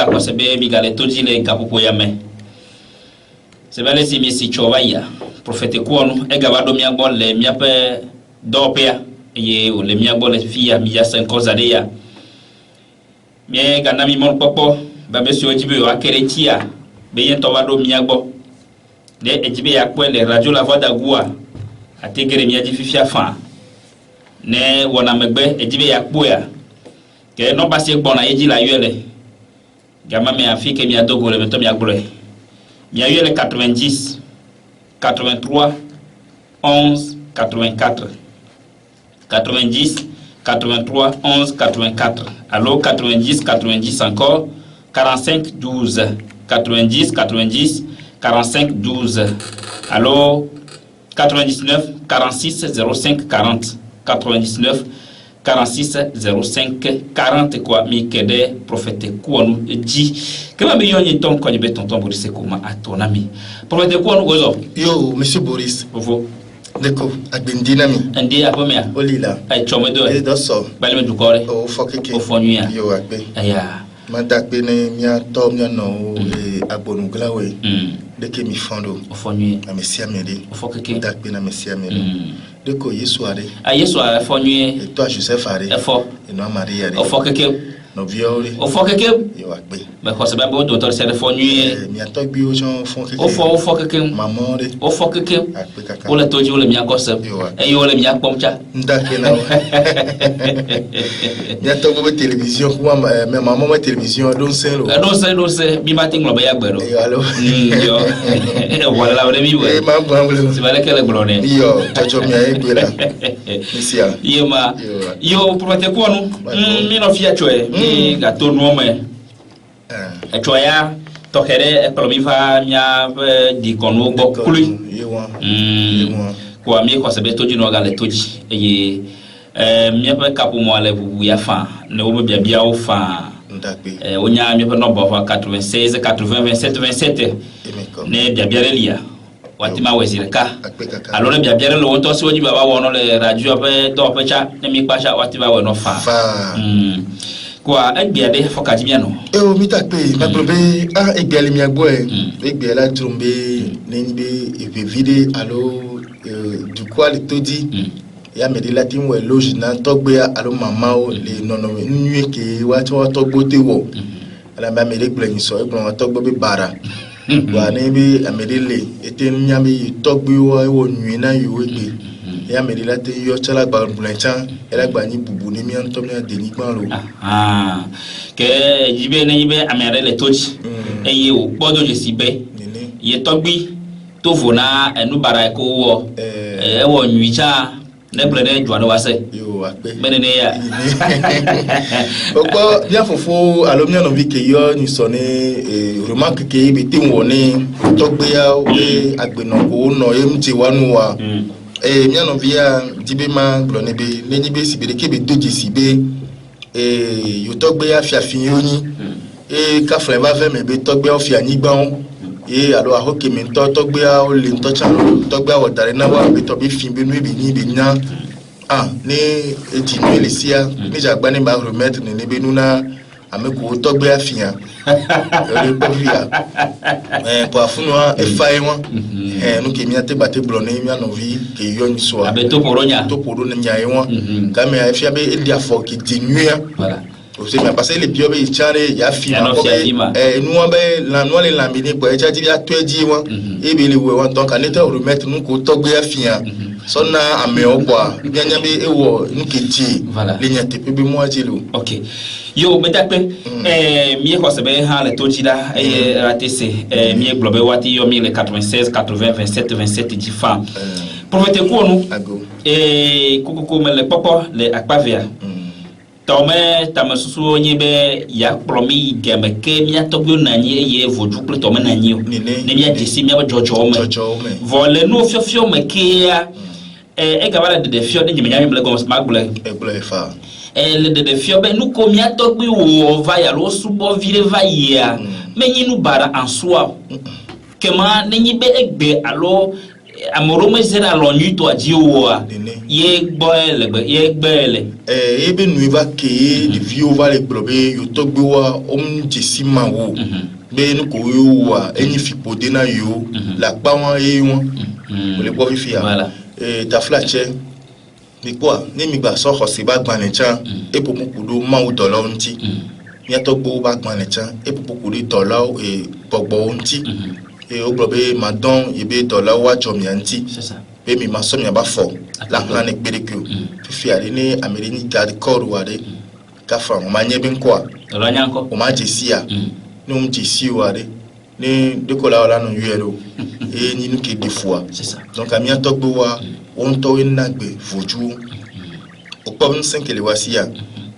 Kwa sebe bigale toji le kapupo yame. Sebe le si misi chowa ya. Profete kuonu ega wado miagbo le miape dopea ye o le miagbo le fia mi ya senko zade ya. Mie gana mi mon popo ba besi ojibe o akere tia be yen to wado miagbo. De ejibe ya kwe le radio la voix d'agua ategere mi aji fifia fa. Ne wona megbe ejibe ya kpo ya. Ke no basi gbona yeji la yele. Gama me afike mi adogo le meto mi agbre. Mi a eu le 90, 83, 11, 84. 90, 83, 11, 84. Alors 90, 90 encore. 45, 12. 90, 90, 45, 12. Alors 99, 46, 05, 40. 99, 46 05 40 quoi mi kede prophète kuonu di kema me yoni ton ko be tonton Boris Ekoma à ton ami prophète kuonu gozo yo monsieur Boris ovo deko agbendina mi andi apomia olila ay chomedo e do so balme du kore o fokeke o fonuya yo agbe aya madakbe ne mia to mia no e agbonu glawe deke mi fondo o fonuya na mesia mede o fokeke dakbe na mesia mede deko yesu are a yesu a fonuya e to Joseph are e fo e no Maria are o fokeke no viole o fokeke yo agbe me ko se ba bo docteur se fonuya mi atogbi o jon fokeke o fokeke maman re o fokeke agbe kaka o le toji o le mi akose e yo le mi akpomcha ndake na mi atogbo be télévision kuma me maman me télévision don sen lo do se bi ma tinglo ba ya gbero yo alo yo wala la wala mi we e ma bwa wala si bale kele glone yo tocho mi ay gbera misia yema yo promete ko nu mi no fia choe mi gato no me e choya to here e plomi fa nya di kono gbo kuli kwa mi ko sebe toji no gale toji e mi pe kapu mo ale bubu ya fa ne wo bia bia o fa ndakbe onya mi pe no bo fa 96 80 27 27 ne bia bia relia watima wezire ka alors bia bia lo wonto so jiba ba wono le radio pe do pe cha ne mi pa cha watima we no fa kwa egbia de foka jibia no e o mi takpe ma probe egbia le mi agbo egbia la trombe ne ni be vide alo du quoi le todi ya me de la tin we loge na togbe alo mama o le nono nwe ke wa to togbo te wo ala ma me de gbleni so e gbon togbo be bara wa ne be amedele ete nyami togbe wo nwi na yo egbe ya me de la te yo chala gba bulenchan ela gba ni bubu ni mi anto mi ade ni gban lo ke jibe ne jibe amere toji eye o gbodo je sibe ye togbi to vona enu bara ko wo e wo nwi cha ne blede juado wase yo akpe menene ya okpo bien fofo alomia no vike yo ni so ni remarque ke bi tin wo ni togbe ya o agbeno ko no emti wanu wa mi no via dibe ma glone be ne ni be sibe ke be doji sibe yo togbe ya fiafin yoni ka fre va ve me be togbe o fi anigban alo ahoke mi togbe a o le ntocha togbe a wodare na wa be to be fin be no be ni be nya ni eti no le sia mi jagba ni ba remettre ni be nu na ameko togbe a fian le povia po afunu e fai won no ke mi ate bate blone mi anovi ke yo ni so abe to poronya nya e won ka me afia be e dia fo ki tinua voilà aussi mais parce que les piobe chare ya fima nous la nous les laminer pour e chaji ya tweji won e be le we won donc en état remettre nous ko togbe ya fian so na ame ogba nyanya be e wo nketi le nyate pe be mo ajelo OK yo medape mi ko sebe ha le tojida RTC mi globe wati yo 96 80 27 27 difa prophète ko nu kukuku me le popo le akpavia tome tamasusu nyebe ya promi gemeke mi atogbo nanyi ye vodu kle tome nanyi ne mi adisi mi ajojo me vole no fiofio meke ya gabala de fio de nyanya mi legos magbule fa le de fio be nu ko mi atogbo wo va ya lo subo vire va ya menyi nu bara en soi kema nenyi be egbe alo amoro me zera lo nyuto ajiwa ye gbele ebe nu va ke de vie va le globe yo togbe wa jesi ma wo be nu ko yo wa eni fi pode na yo la pa won e won o le po fi ya ta flache ni quoi ni mi gba so ho se ba gban le chan e po mo kudo ma o dollar nti ni togbo ba gban le chan e po kudo dollar e gbogbo nti et au globe madon yebe dollar wa jomianti c'est ça be mi maso mi ba fo la plan ek bede ku fi ale ni amerini gad code wa de ka fa o ma nye ben kwa dollar nyanko o ma jesia no m jesi wa de ni de ko la no yero e ni nu ke de fois c'est ça donc a mi atogbo wa won to en nagbe foju o po n 5 le wasia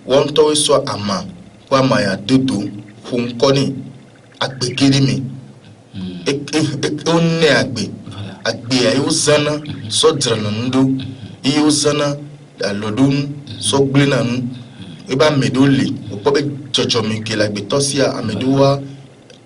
won to so ama kwa ma ya dodo fun koni agbegere mi onne agbe ayo zana so drana ndo iyo zana alodun so gblena nu e ba medole o be jojo mi ke la gbe tosia amedowa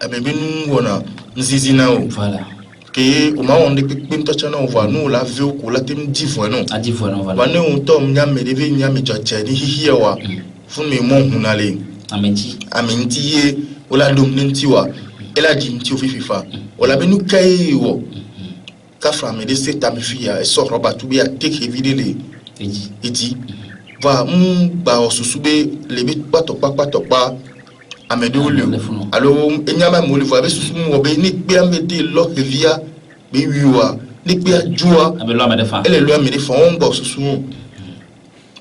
amebinu wona nzizina o voilà ke o ma wonde pe ntocha na o va nu la ve o ko la tem divo no adivo no voilà ba ne o to nya medeve nya me joche ni hihiya wa fun me mo hunale amenti ye o la dum ntiwa ela di nti o fifa o la benu kai wo ka fra me de seta me fia e so roba tu bi a take evidele eji va ba osusube le bi pato pa amedo le alo enyama mo le va be susu mo be ni pe amede lo via be wiwa ni pe ajua abelo amede fa ele lo amede fa on ba susu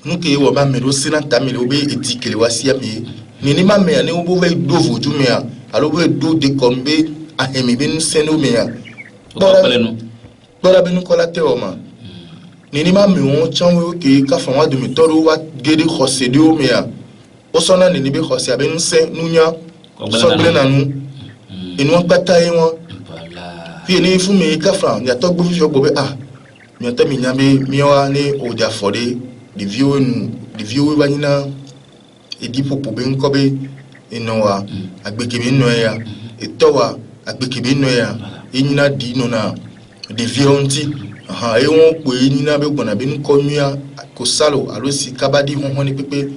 nu ke wo ba me do sina ta me le be eti kele wasia me ni ma me ani wo bo ve do voju me a alo be do de kombe a hemi bin seno me a bora benu kola te o ma ni ma me won chanwo ke ka fa wa de me toro wa gede khose de o me a o sona ni be khose abenu se nunya so ble na nu enu pata yi won fi ni fu me ka fa ya to gbo fi ogbo be mi ta mi nya be mi wa ni o ja fode de view wa ni na edi popo be nko be ino wa agbekebe no ya etowa agbekebe no ya enyina di no na de vionti e won pe enyina be gbona be nko nua ko salo alosi kabadi hon ni pepe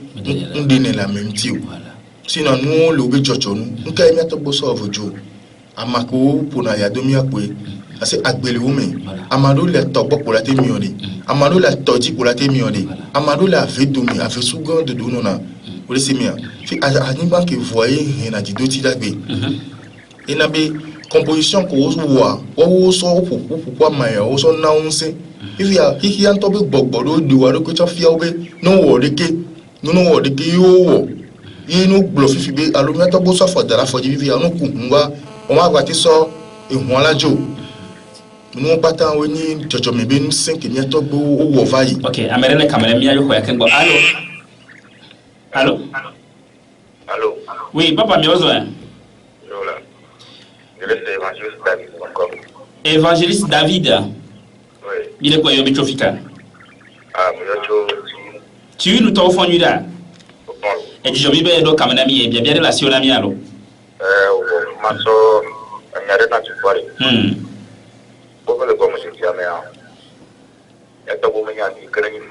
nde ne la memti o sino nu lo be jojo nu nka emi to gbo so ovojo amako pona ya domi ape ase agbele wo me amado le to gbo pola te mi ode amado la toji pola te mi ode amado la vedomi ave sugo de do no na o se mi a fi anigba ke voyer na didoti dagbe ina be composition ko wo so popo maya o so na unse if ya hiki an to be gbogboro do wa ko cha fia obe no wo de ke yo wo inu glo fifi be alumia to bo so for dara for jivi anu ku nwa o ma gba ti so ehun alajo nu pata we ni jojo me be nu 5 ni to gbo o wo vai okay amere ne kamera mi ayo ko yakengo allô oui papa mi ozo Évangéliste David. Oui. Il est quoi, il est chauffé? Tu nous t'as offert là. Et je vais bien donc comme un ami, bien relation ami alors. Maso, on a rien à te faire. Pourquoi le commerce est jamais là? Il y a beaucoup de gens qui craignent.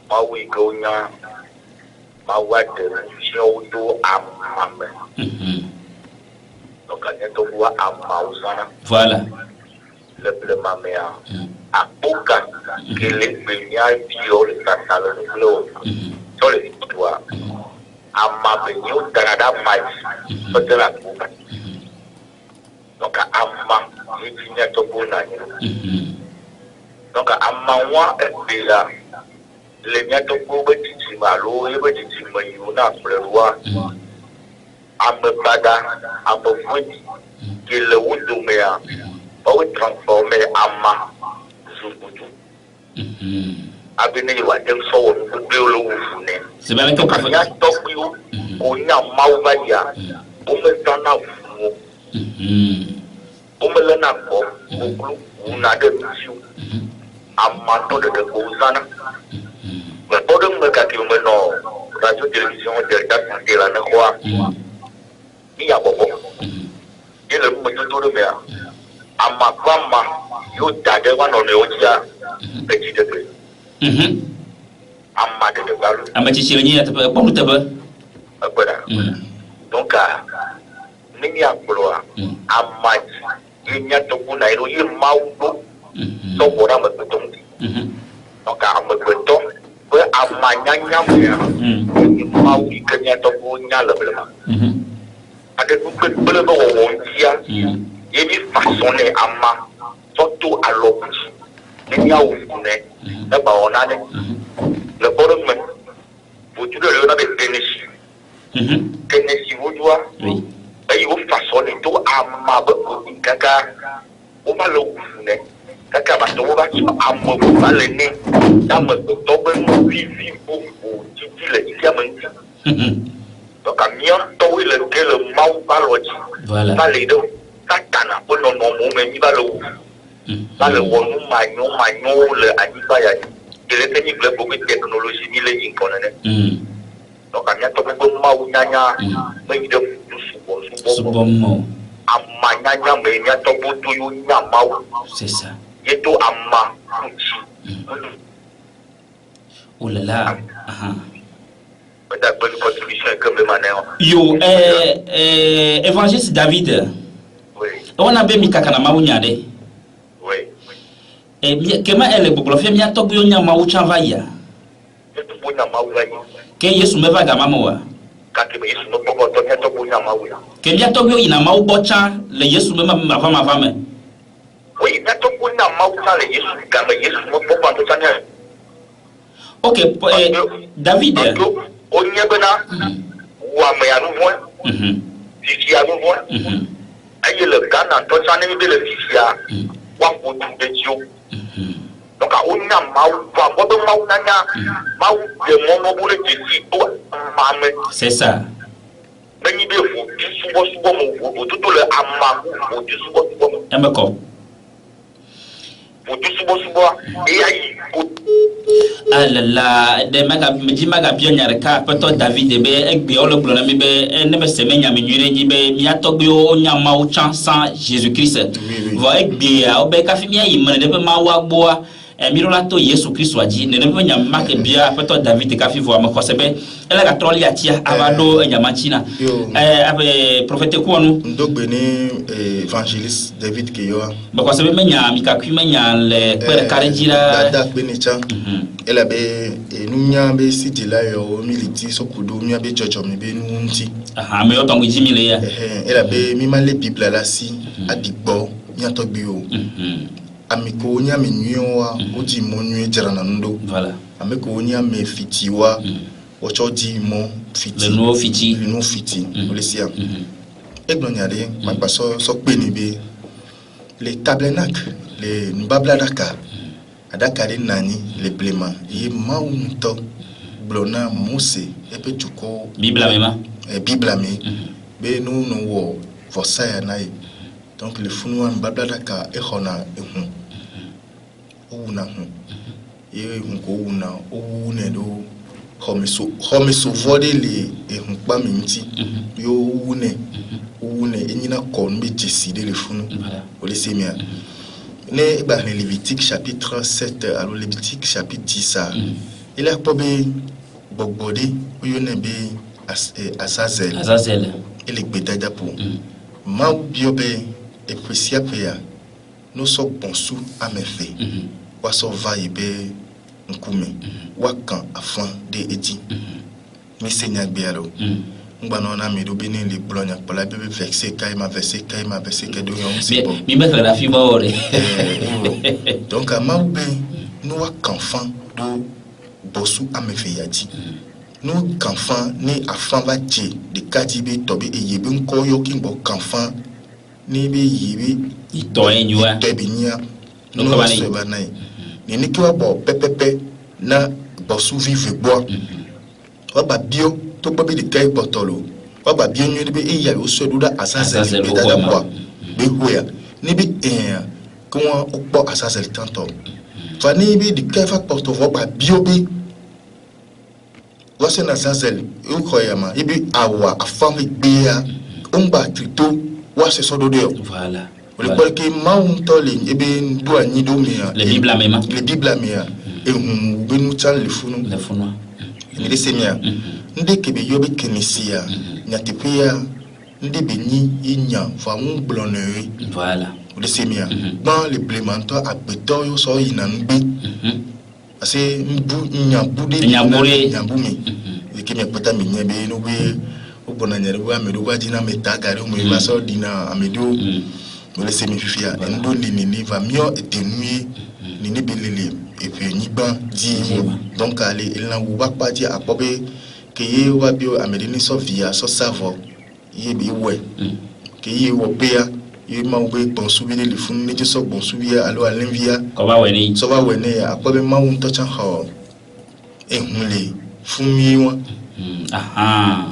Ma oui, Gounia, ma ouate, si on doit amame. Donc, on doit amame. Voilà. Le mamea. A pouca, que les baignades violent la salle de l'eau. Sur les histoires. Amame, nous, dans la maïs, de la pouca. Donc, amame, il finit à ton bon année. Donc, amama, et là. Les miens de Bobo de Malo, et de Timayuna, le roi, Amebada, Amebouti, qui le Woudoumea, ou transformé Ama, Zubutu. Abine Wadem Soul, Bulo Wufune. C'est bien que tu as Tokyo, on a Mauvaya, Ometana Fu, Omelanako, Una de Mission, Amato de Gozana. Mais pour le moment, la radio-télévision Delta Santé, la Nekwa, il y a beaucoup. Et le moment de tout le monde, amakwama yo dade wa no ne oja petit degré amade de balu amachichiri ni ataba bomu taba agbada donc nini akloa amaji yenya to kuna iro ye maudo so bora ma to donc amagbeto ko amanyanya mo mau ikenya to bunya lebelema ade ku bele bo wontia yemi façonner ama surtout à l'opposé nini awufune e ba onane le bonhomme vous tu le na be Tennessee vous doit oui et il vous façonner tout ama ba kaka o ba lo wufune kaka ba to ba ki amma ba le ne da ma to ba no vivi pour titi le ikiamanti donc à mien to le que le mau ba lo ji voilà ba le do katana po no no mo me ni ba lo ba le wonu manyo le aniba ya il est tenu que beaucoup de technologie ni le inconne donc à mien to ba mau nyanya me ni de subomo amanyanya me ni to bo to yo nya mau c'est ça yeto amma oh là là peut-être bonne contribution comme le manéo yo évangéliste David oui on a be mi kakana mawunya de oui kema ele boblo fe mi atogbo nya mawu chanva ya yeto bonya mawu ya ke Yesu meva ga mamowa ka ke Yesu no bobo to yeto bonya mawu ya ke mi atogbo ina mawu bocha le Yesu mema mava oui yeto bonya mawu na le Yesu ga me Yesu no bobo to tanya OK David onye bena wa me ya nouveau fifi ya nouveau aye le Ghana to tanya be le fifi ya wa ko de dio donc a onya mawu wa bodo mawu nanya mawu de mono bole de si to mame c'est ça beni be fo subo mo tout le amma mo subo emeko subo e ayi alala de maga bia nyareka peto David be egbe olo blona mi be ne be semenya mi nyure nyi be mi atogbe o nya mawu chansa Jésus Christ vo egbe a obe ka fi mi ayi mane de be mawu agboa miro to Yesu Christ waji ne be nya make bia peto David ka fi vo am ko sebe ele ga troli atia abado nyamachina abe prophète ko nu ndogbe ni évangéliste David Keyo ba ko sebe menya mi ka menya le pere karejira da pe ni cha ele be nunya be sidi la yo militi sokudo mi abe jojo mi be nunti me yo tongu jimile ya ele be mi ma le bible la si adigbo mi atogbe o amiko nya me nwa odi mo nwe jarana ndo voilà amiko nya me fitiwa ocho di mo fiti le no fiti olesia egnonyare mapaso so pe ni be les tabernacles les mbabla daka adaka de nani les blema ye maunto blona mose epe juko bibla mema bibla me be no wo vosaya nai donc le funwa mbabla daka e hona ehun ouna hun ye hun ko una oune do homiso vode le ehun pa minti yo oune enyina kon be décider le funu olesemia ne ba Lévitique chapitre 7 alors Lévitique chapitre 10 il a probé bogbode oyone be Azazel ele gbedada po ma biobe e precia pea no so bonsu amefe wa so va ibe nkume wa kan afan de edi mi seigneur bialo ngba no na mi do beni le blonya pola be verset kaima verset que do yon c'est bon mi mettre la fibre ore donc a ma be no wa kan fan do bosu amefe yadi no kan fan ni afan va je de kadibe tobi e yebe nko yo kin bo kan fan ni be yibi ito enjua tebinya no ka bani ni ki wa bo pepepe na bosu vive bois wa ba bio to gbe de kai botolo wa ba bio nyu be e ya o so do da Azazel be da bois be hoya ni bi ko won o po Azazel tanto fa ni bi de kai fa porto wa ba bio bi wa se na Azazel o ko ya ma ibi awa afam gbe ya o ngba trito wa se so do de voilà le quoi que maun tole ebe do ani do mea le bible amema e hum benu tan le funu ni de semia nde kebe yobe kenisia nyatepia nde beni inya fa mu blonnerie voilà de semia dans le plémentor abeto yo so inangbe parce mbu nya bude nyabumi e keme pata mi nyebe no be obona nyere wa medo wa dina metagare o me baso dina amedo le semifia ndo ni va mieux étenuer ni belele et puis ni ban di donc aller il na wa pa di apobe ke ye wa bio amedini so via so savo ye bi we ke ye wo bea ye ma we bon soubi le fun ni so bon soubi alo alenvia ko ba weni so ba weni apobe ma un to chan ho e hunle fumi wa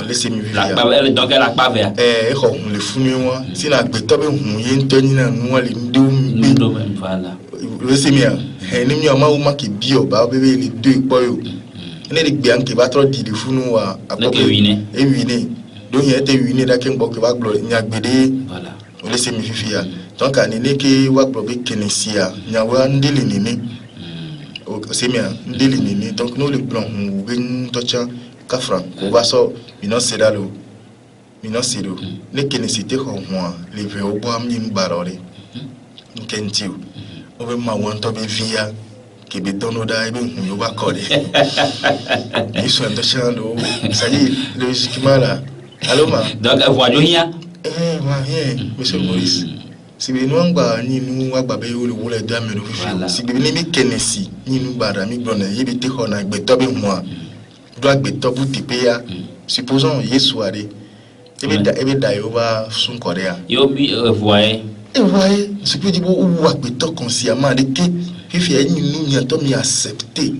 le semifia donc la pa vert ko hunle fumi wa sina gbeto be hun ye ntoni na nu ale ndo voilà le semia ni mi ma uma ki bio ba bebe le deux boyo ne de gbian ke ba tro di de funu wa apobe e wine donc il était wine da ken bok ba glo nya gbede voilà le semifia donc ani ne ke wa glo be kenesia nya wa ndele ni o semia ndele ni donc no le plan hu ben tocha kafran ko ba so bino sedalo ne kenesite ko ho le ve o bo am ni barore nkentiu o be ma won to be via ke be dono da be hu yo ba ko de iso ndo chando ça y est logiquement là allô ma donc voyons hier monsieur Maurice si be no ngba ni nu agba be yo le wo le da me no fi si be ni mi kenesi ni nu bara mi gbona ye be te ho na gbe to be hu a do agbe to bu tipe ya supposons yesu ade ebe da yo ba sun korea yo bi voyez ce que dit bon ou agbe to consciemment de que fifi ni nu mi to mi accepter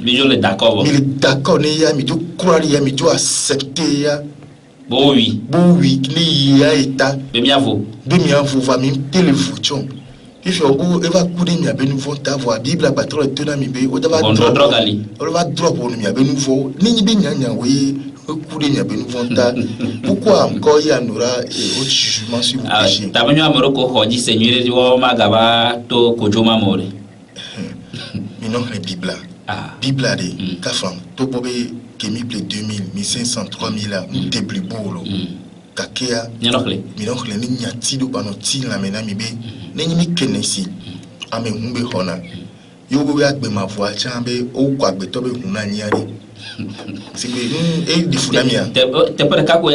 mais je le d'accord ne ya mi do croire ya mi do accepter ya bon oui ni ya eta be mi avo va mi téléphone fifi ogo eva kude mi abenu vonta vo bible patro etona mi be o da ba drop ali o va drop on mi abenu vo ni be nyanya we kude mi abenu vonta pourquoi encore ya nora au jugement sur vous péché tabanyo amoroko hoji seigneur di wo magaba to kojoma more mi non le bible bible de kafam to bobe kemi ple 2000 1500 3000 là te plus beau kakea mi non le ni nyati do bano ti la mena mi be ni mi kenesi ame humbe hona yo go ya gbe ma voix chambe o kwa gbe to be huna nyari c'est que e di funamia te pare ka ko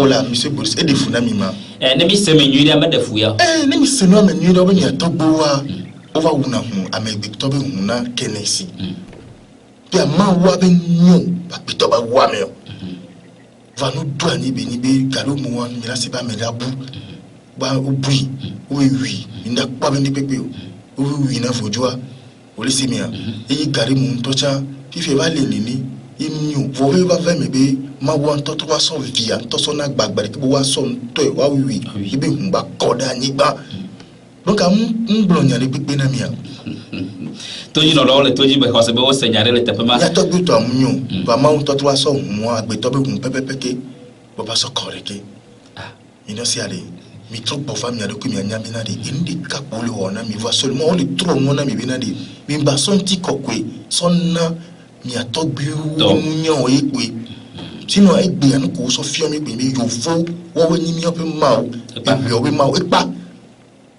wala monsieur Boris e di funamima ne mi se me nyuri ama de fuya ne mi se no ama nyuri oba nya to boa over una hu ame gbe to be huna kenesi pe ma wa be nyo ba gbe to ba wa me va nous douani be galo mo wan mi la se ba me la bu ba obui oui inda pa be ni pepe oui na fojua o le simia e gari mu tocha fifi ba le nini imnyu vo be ba me be ma wan to 300 via to so na gbagba ke bo wa so to e wa oui ibe hu ba koda ni ba donc am mblonya le pepe na mia toji no lo le toji be ko se be o senyare le tepema ya to gbuto amnyu ba ma to 300 hu agbe to be hu pepe ke bo ba so koreke ino si ale mi trop pour famille de que mi anyami na de indi kapolo ona mi voit seulement on le trop mona mi bina de mi ba son ti kokwe sonna mi atogbu nyo ekwe sinon e gbe an ko so fio mi gbe mi yo fo wo ni mi ope ma o e be ma o e pa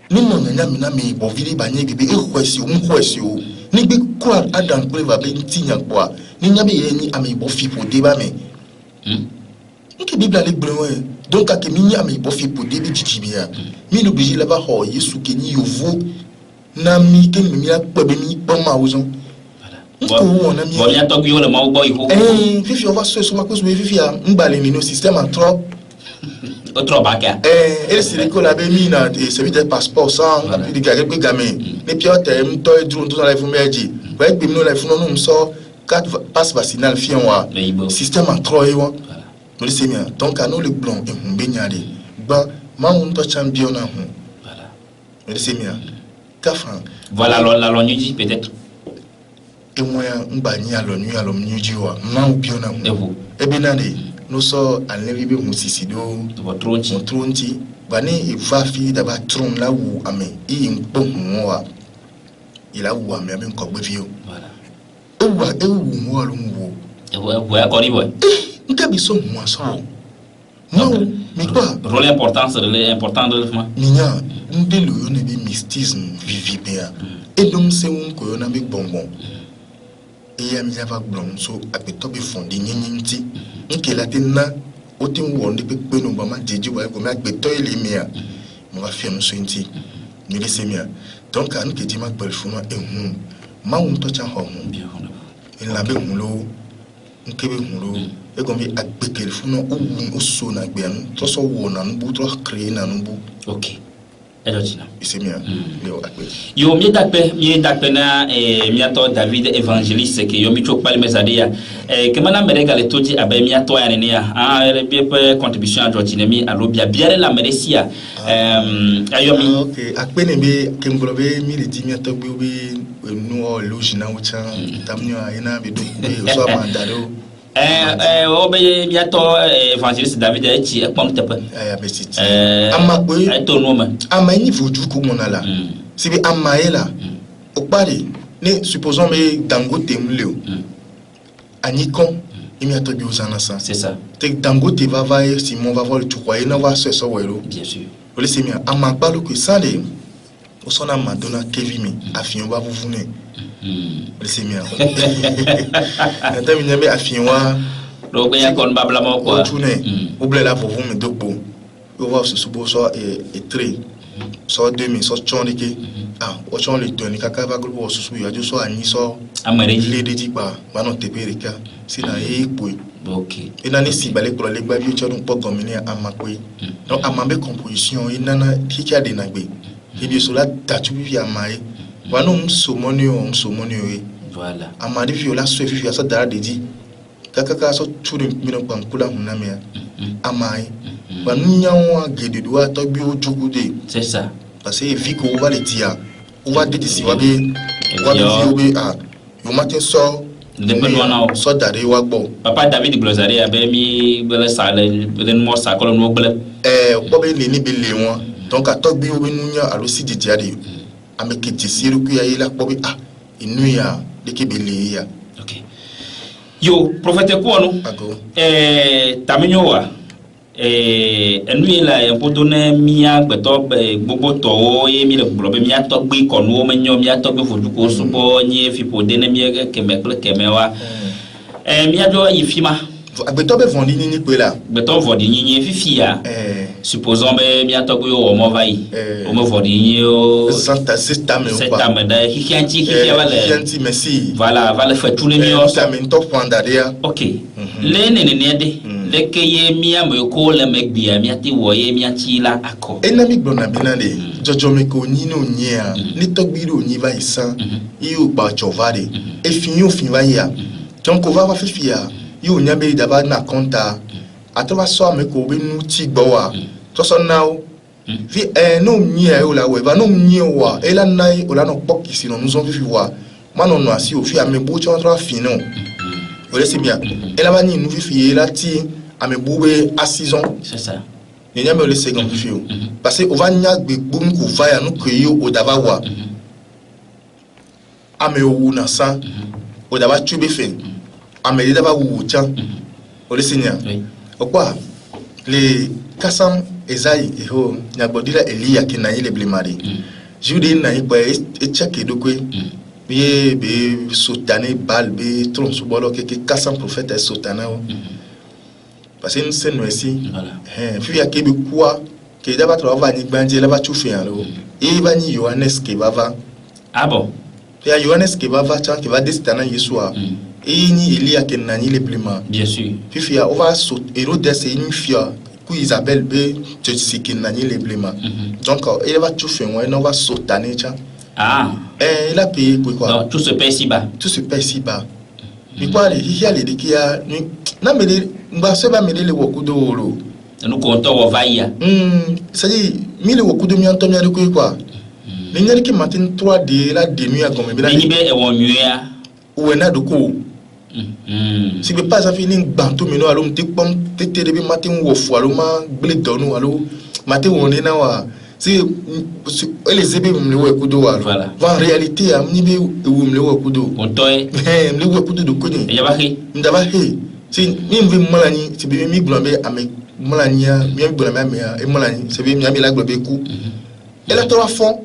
ni mo nyami na mi bo vili ba nye gbe e kwesi o ni gbe ko adam ko va be ntinya kwa ni nyabe ye ni ami bo fi po de ba me que Bible ale gbrewé donc à que mi ami bo fi pour débit tibia mi l'obligé là-bas ho yesu ke ni yovo na mi ke mi la pe mi pon ma ozon ko wona mi bo ya to bi ole ma bo iho fifi on va se ma cause fifi a mbale ni no système en trop otro baka et c'est que la be mi na service de passeport sans de gare pe gamin ne piote m to edru to na life meji ba gbe mi no life no so carte passe vaccinal fion wa système en trop yo le Seigneur donc à nous le blanc et on baignade ba ma on to champion na hu voilà le Seigneur kafan voilà la l'onyuji peut-être et moi on ba ni à l'onyu à l'omnyuji wa ma on biona hu e binade nous sommes à l'élevé musicido tronti bani il va fi d'abord tron là où amé il bon moi il a où amé ben ko bevio voilà e où moi lo mo ouais ko ni boy nka so moi so non mais quoi rôle important de l'enfant minya ndelo yo ne bi mystisme vivibea et donc c'est un ko na bi bonbon et ya mi va blon so apeto be fondi nyinti nke la tenna o tin wonde pe no ba ma jeju ba ko ma apeto ile mia mo va faire so nti mi le semia donc an ke di ma gbel fuma ma un to cha ho en la be hulo nke be hulo e go mi apekel funa o so na gbe an to so wo na nbu to create na nbu okay elotina isemia yo akbe yo mi dakpe na miato David Evangeliste ke yo mi chok pale mezadia ke mana merega le toji abe miato ya ne ya be contribution a Georgina mi alobia biare la merecia ayo mi okay akbe ne be ke ngolobe mi le di miato gbe obi no logina ucha tamnyo ina be do be so amandaro obe miato Evangeliste David echi ekpom tepe besiti amakwe eto no ma amani vodu ko monala sibi amaela okpari ne supposons me Dangote mleo anikon imiato bi osana ça c'est ça te Dangote va Simon va voir le tukwa ina va se so wero bien sûr ole semia amakpa lo ko sale osona madonna kevimi afion ba vous venez ole semia ata mi nyame afion wa do be ya kon babla mo ko tune oble la pour vous me dokbo yo va se subo so et très so 2000 so chonike o chon le toni kaka ba groupe so subo ya jo so ani so amare le dedi ba no teperika sina epo okay ina ni si balé pour les gba bi cho don po gomini amakwe donc amambe composition ina na kikia de na gbe e bi so la tatu bi amaye wa no msomoni voilà amadi fi la so fi so dara dedi kaka so turu mino kwa nkula hunamia amaye ba nyawa gededu wa to bi ojugude c'est ça parce que vu qu'on va le dire on va dire si va bien yo matin so so dare wa gbo papa David Glosare abe mi bele sale bele mo sakolo no bele bo be le ni be le won donc atok bi obi nunya alo si di ade ameke ti siru ku ya ila bo bi inu ya de ke be le ya okay yo prophète ko no taminyo wa enu la en podone mia gbeto gbogbo to ye mi le gbrobe mia to gbe konu o menyo mia to gbe fodu ko subo nyi fi podene mi keme wa mia do yifima gbeto be vondi ni pe la gbeto vondi nyi fifia supposons be mia to gbe o mo vai o mo vondi nyi o santa système o pas système da hikianti wala hikianti merci voilà va le faire tous les mieux ça me top pandaria okay le ne de leke ye mia mo ko le megbia mia ti wo ye mia ti la akọ enami gbona binade jojo me ko ni no nyia ni togbiro ni va isan yu ba chovare e finyo fin va ya donc on va fifia yu nya be da ba na konta atova so me ko be nu ti gbo wa to so now vi no nyia o la we va no nyia wa e la nai o la no pok si no nous on fi wa mano no asi o fi ame bo cho tra fino o le se bien e la ba ni nu fi la ti ame boube à 6 ans c'est ça ni nyame le second fio parce que on va nya gbegbu ko va ya no kyo o dava wa ame o na sa o dava tube fe ame dava wu chan o le senya o kwa le kasam ezai e ho nya bodira Elia kina ile blemari jude na ipa e cheke dokwe be sotane balbe tron subolo ke kasam prophète sotana o parce que c'est nous ici puis il y a quelque quoi que d'abord va ni bandé là va tout faire alors et va ni Johannes qui va ah bon il y a Johannes qui va qui va destiner Yeshua et ni Elia qui n'a ni les plima bien sûr puis il y a on va Hérodes c'est une fille que Isabelle be tu sais qui n'a ni les plima donc il va tout faire on va sauter tiens il a payé quoi donc tout se paye si bas mais quoi il y a les qui a na mele mba seba mele le wokudo oro nous comptons au vaïa ça dit mille wokudo mi anto mi adiko quoi ni nyari ki matin 3 de la de nuit a comme bi ni be e won nuit ou na doko si be pas ça fini bantu mino alo mti pom tete de matin wo fu alo ma ble donu alo matin woni na wa si les ebe me le kudo wa voilà en réalité am ni be wu me le kudo on toy me le kudo do koni ya ba he ndaba he si mi mvi malani si be mi glombe ame malania mi glombe ame e malani si be mi ame la glombe ku elle a trois fonds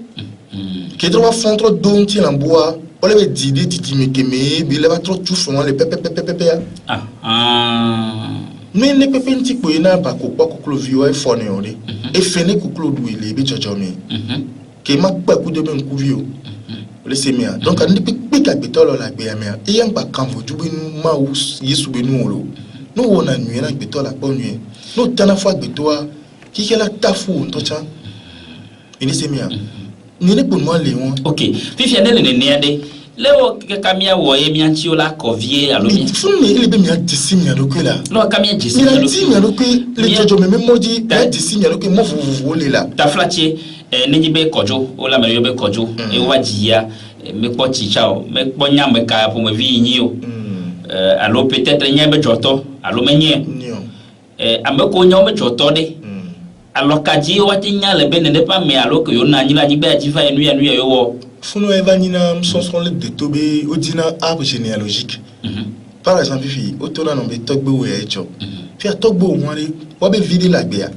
qui trois fonds trop don ti en bois on le dit me keme bi le va trop tout fond le pepe mais ne pepe nti ko ina ba ko kwa ko vio e fone ori e fene ko klo du ile bi jojo mi ke ma pa ku de ben ku vio le semia donc andi pe ka betolo la gbe amia e yan ba kan vo jubi nu ma u yesu be nu olo no wona nu na betola po nu no tana fo betoa ki kela tafu to cha ini semia ni ne pour moi le won OK fifi ane le ne ade leo kamia wo ye mianchi ola kovie alo mi funne ile be mia disimia do kwela lo kamia jisi lo disimia do kwe le jojo me moji ta disimia do kwe mo fu le la ta flatie neji be kojo ola me be kojo e wajia me po chichao me po nyam ka po me vi nyi o alo peut-être nyam be joto alo me nye ame ko nyam be joto de alo kaji wati nya le be ne pas me alo ko yo na nyi la nyi be ajifa enu ya yo wo Founo evanina son de tobe odina arbre généalogique. Par exemple, fi otona no be togbe wo echo. Fi atogbo wonre wo be vidi la gbe ya.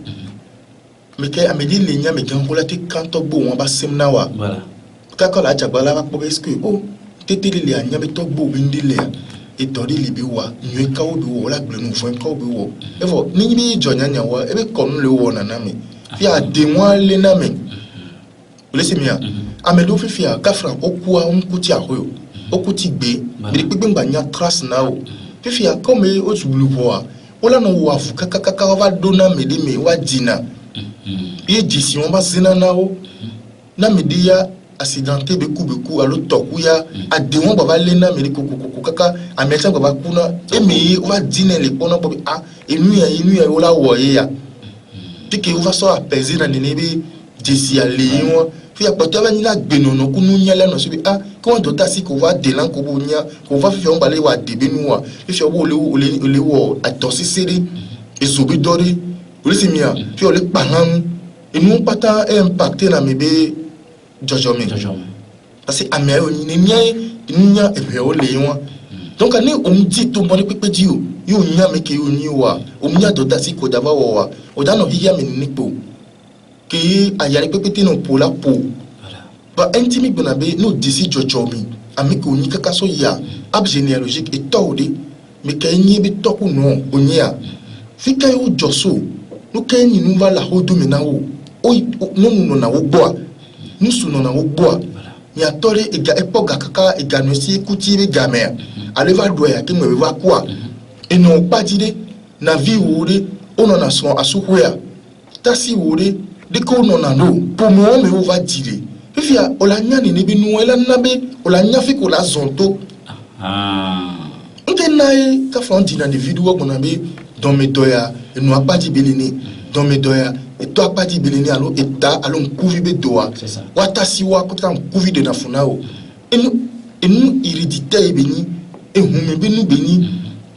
Me ke amedi le nya me kan kola te kan togbo won ba semna wa. Voilà. Ka kola jagbala ba po eske o tete le nya be togbo be ndile ya. E tori li bi wa nwe ka obi wo la gbe nu fo ka obi wo. E fo ni bi jonya nya wa e be kom le wo na na me. Fi a de moi le na me. Laissez-moi. Amedo fifia kafra okua onkuti ahoyo. Okuti gbe. Biri pigbe ngba trace na o. Fifia comme o tuluboa. Ola no wa fu kaka wa dona medi me wa dina. Ye disi on ba zina na o. Na media accidenté beku alo toku ya adewon baba lena medi kokoko kaka amecha baba kuna emi wa dina le pona bobi a enu ya ola wo ya. Tike o va so apaiser na nenebe disi aleyon fi apoto ni la gbenono kunu nyele no sibi ko do ta si ko va de lan ko bo nya ko va fi on bale wa de benu wa fi o bo le wo atosi sere ezobi dori polisi mia fi o le panan enu pata impacter na mebe jojo parce que amé o ni nya ebe o le won donc ani o mdi to mo ni pepe ji o yo nya me ke o ni wa o nya do ta si ko dava wa o da no hiya me ni po que ayari pepete no pola po ba intimi bonabe no disi jojomi amiko ni kaka so ya ab généalogique et tawde me kay ni be toku no onya fi kay o joso no kay ni nu va la hodo me na wo o no na wo boa nu su no na wo boa ya tore ega epoga kaka ega no si kuti be gamea aleva do ya ke me va kwa e no pa dire na vi wore ono na so asuhua tasi wore de ko no na no pour moi me va dire fifia ola nyani ne bi nu ela nabe ola nyafi ko la zonto ntenai ka fronti na de vidéo ko na be don me doya e no apati belini don me doya e to apati belini alo eta alo nkuvi be doa watasi wa ko tan nkuvi de na funao enu hérédité beni e hume be nu beni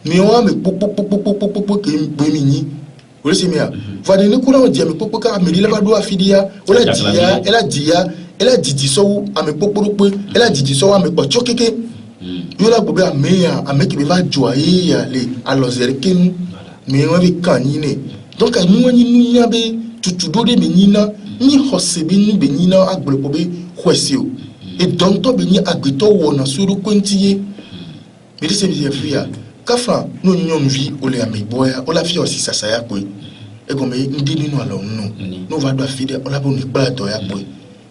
mi wa me popo ke bemi ni o se mia vade ne kula o dia me popo ka me la do afidia o la dia ela didi so ame poporupe ela didi so ame pocho keke yo la bobe ameya ameki be va joie ya le alozerken me won bi kanine donc anu ni nunya be tutudo de menina ni hosebi ni benina agbelepo be kwesio e donc to be ni agbeto wo na suru kwentiye me de se bi fia kafa no nyom vi o le ame boya o la fi o si sasa ya pe e go me ndi ninu alo no va do afide o la bo ni pa to ya pe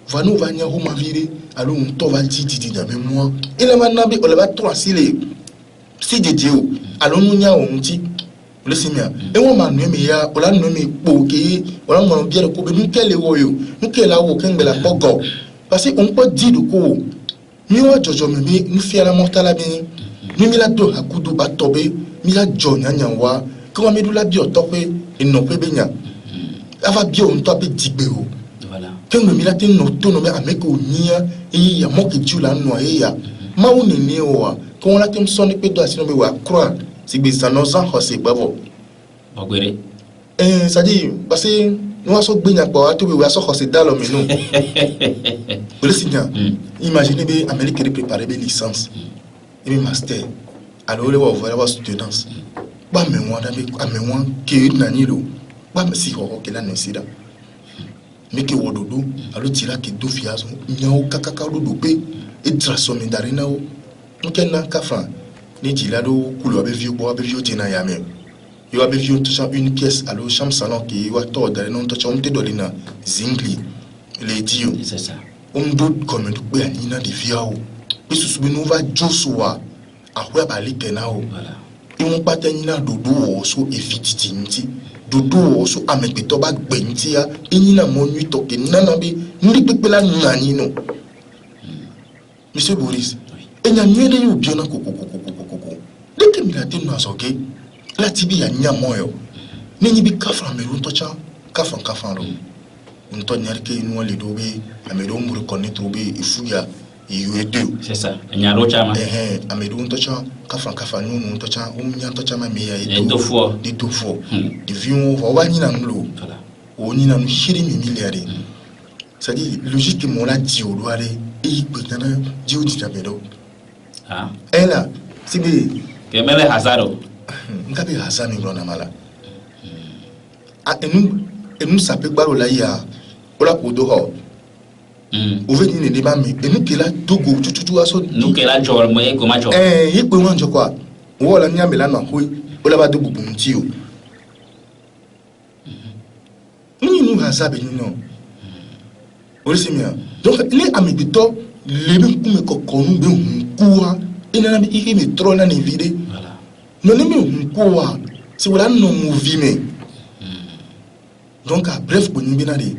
va nous va nya homa vire alors on to va titi na mémoire et la manabe on va trois si de Dieu alors nous nya on ti le simia et on ma nume ya on la nume poké on la mon bien ko be nous kele woyo nous kele la wo ken la pogo parce que on peut dire ko mi wa jojo me bi nous fi la mortala bi ni mi la do akudu ba tobe mi la jonya nya wa ko mi do la bi o tope et non pe be nya ava bi on tope digbe o quand me mila ten no to no me ameko nia e ya mo ke chula no e ya ma woni ni o wa qu'on a comme son épée d'asile mais wa croire si bien ça nous en c'est pas bon Ogwere. ça dit parce que nous avons bien quoi tout we so c'est dans l'homme nous le signal imaginez bien Amérique de préparer des licences et des master alors le va avoir students ba me moi que nani lo ba me si ho que la nesida mais que wododo alors tira que do fiaso nyao kakaka do pe et trasomi darina o nkena kafa ni dilado kulo be vieux bois be vieux tina ya même yo be vieux touchant une pièce alors chambre salon qui wa to dans non touchant on te dolina zingli les dio C'est ça. on doute comme do be anina de fiao bisu subi no va josua ahwa ba likenao Voilà. et on patanina dodo so efititi nti dodo so amepeto ba gbenti ya enina monu to ke nana be ndi pepela nani no Monsieur Boris, et n'y a mieux de bien à coco. Dès que nous avons nos oreilles, la tibi a n'y a moyo. N'y bi kafra me l'on tocha, kafra lo. On t'en y a que nous les dobé, à me l'on reconnaît trouvé et fouilla et you deux. C'est ça. Il y a l'autre chama. À me l'on tocha, kafra nous on tocha, on y a tocha ma meya et deux fois. Des deux fois. Des vieux va wani na mlo. Voilà. On y na nous chiri mi milliards. C'est-à-dire logiquement la dit au doire et peut-être Dieu dit à Bédo. Ah. Elle a, c'est bien. Que me le hazaro. Ngabe Hassan est grand amala. Ah, et nous ça peut pas là ya. Ola podo ho. Au fait ni débat mais et nous que là dogo tout aso. Nous que là jor moye comment jor. Il peut manger quoi? Wala nya mela na hui. Ola ba dogo buntio. Ni nous Hassan be non. Donc, les amis de toi, les mêmes comme qu'on nous il n'a pas été trop dans les vidéos. Non, mais quoi, c'est voilà non mouvement. Donc, bref, on y est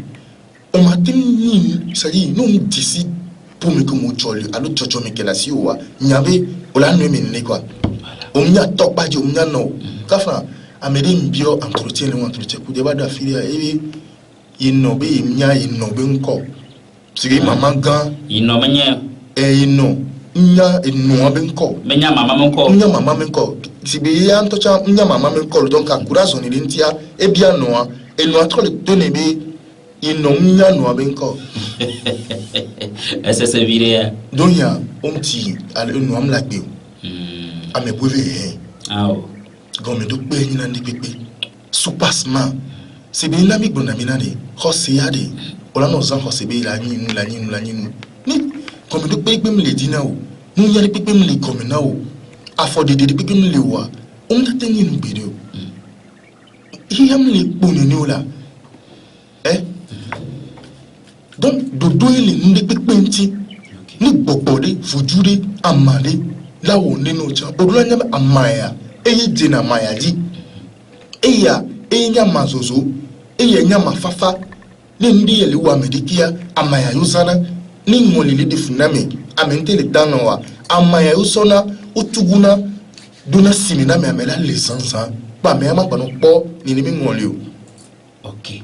on m'a dit, ça dit, nous d'ici pour me comme aujourd'hui, alors tu me que la si ou n'y avait, on l'a nommé quoi. On y a top pas on y a non. Kafa, amédine bio entretien pour débat d'affilié et il n'obé, il n'y a il n'obé encore. C'est maman gan. Il n'en mania. Il non. Il y a une noix ben ko. Mais n'y a maman ko. Il y a maman ben ko. Si bien en tout cas, il y a maman ben ko donc à courage on identia et bien noix et noix trop le donner il non il y a noix ben ko. Est-ce que c'est viré? Donc il y a un petit à une noix me la bio. À me pouvez. Ah oh. Gomme do pe ni na ndi pepe. Soupassement. C'est bien l'ami bon ami na de. Hosiade. On a nos enfants, c'est bien la nuit, ni comme de paper me les dinao, nous y a les paper me les communao, à fort de paper me les wa, on a tenu une vidéo. Il y a les bonnes là. Eh? Donc, dodo les nous les paper ni bobode, fujure, amade, là où on est nos gens, au-delà de amaya, et y dina maya dit, et y a mazozo, et y a ma fafa. Ni ndi yeli wa medikia amaya yusana ni ngolili difuname amentele dano wa amaya yusona utuguna duna simina me amela lisansa ba me ama pano po ni mi ngolio. OK.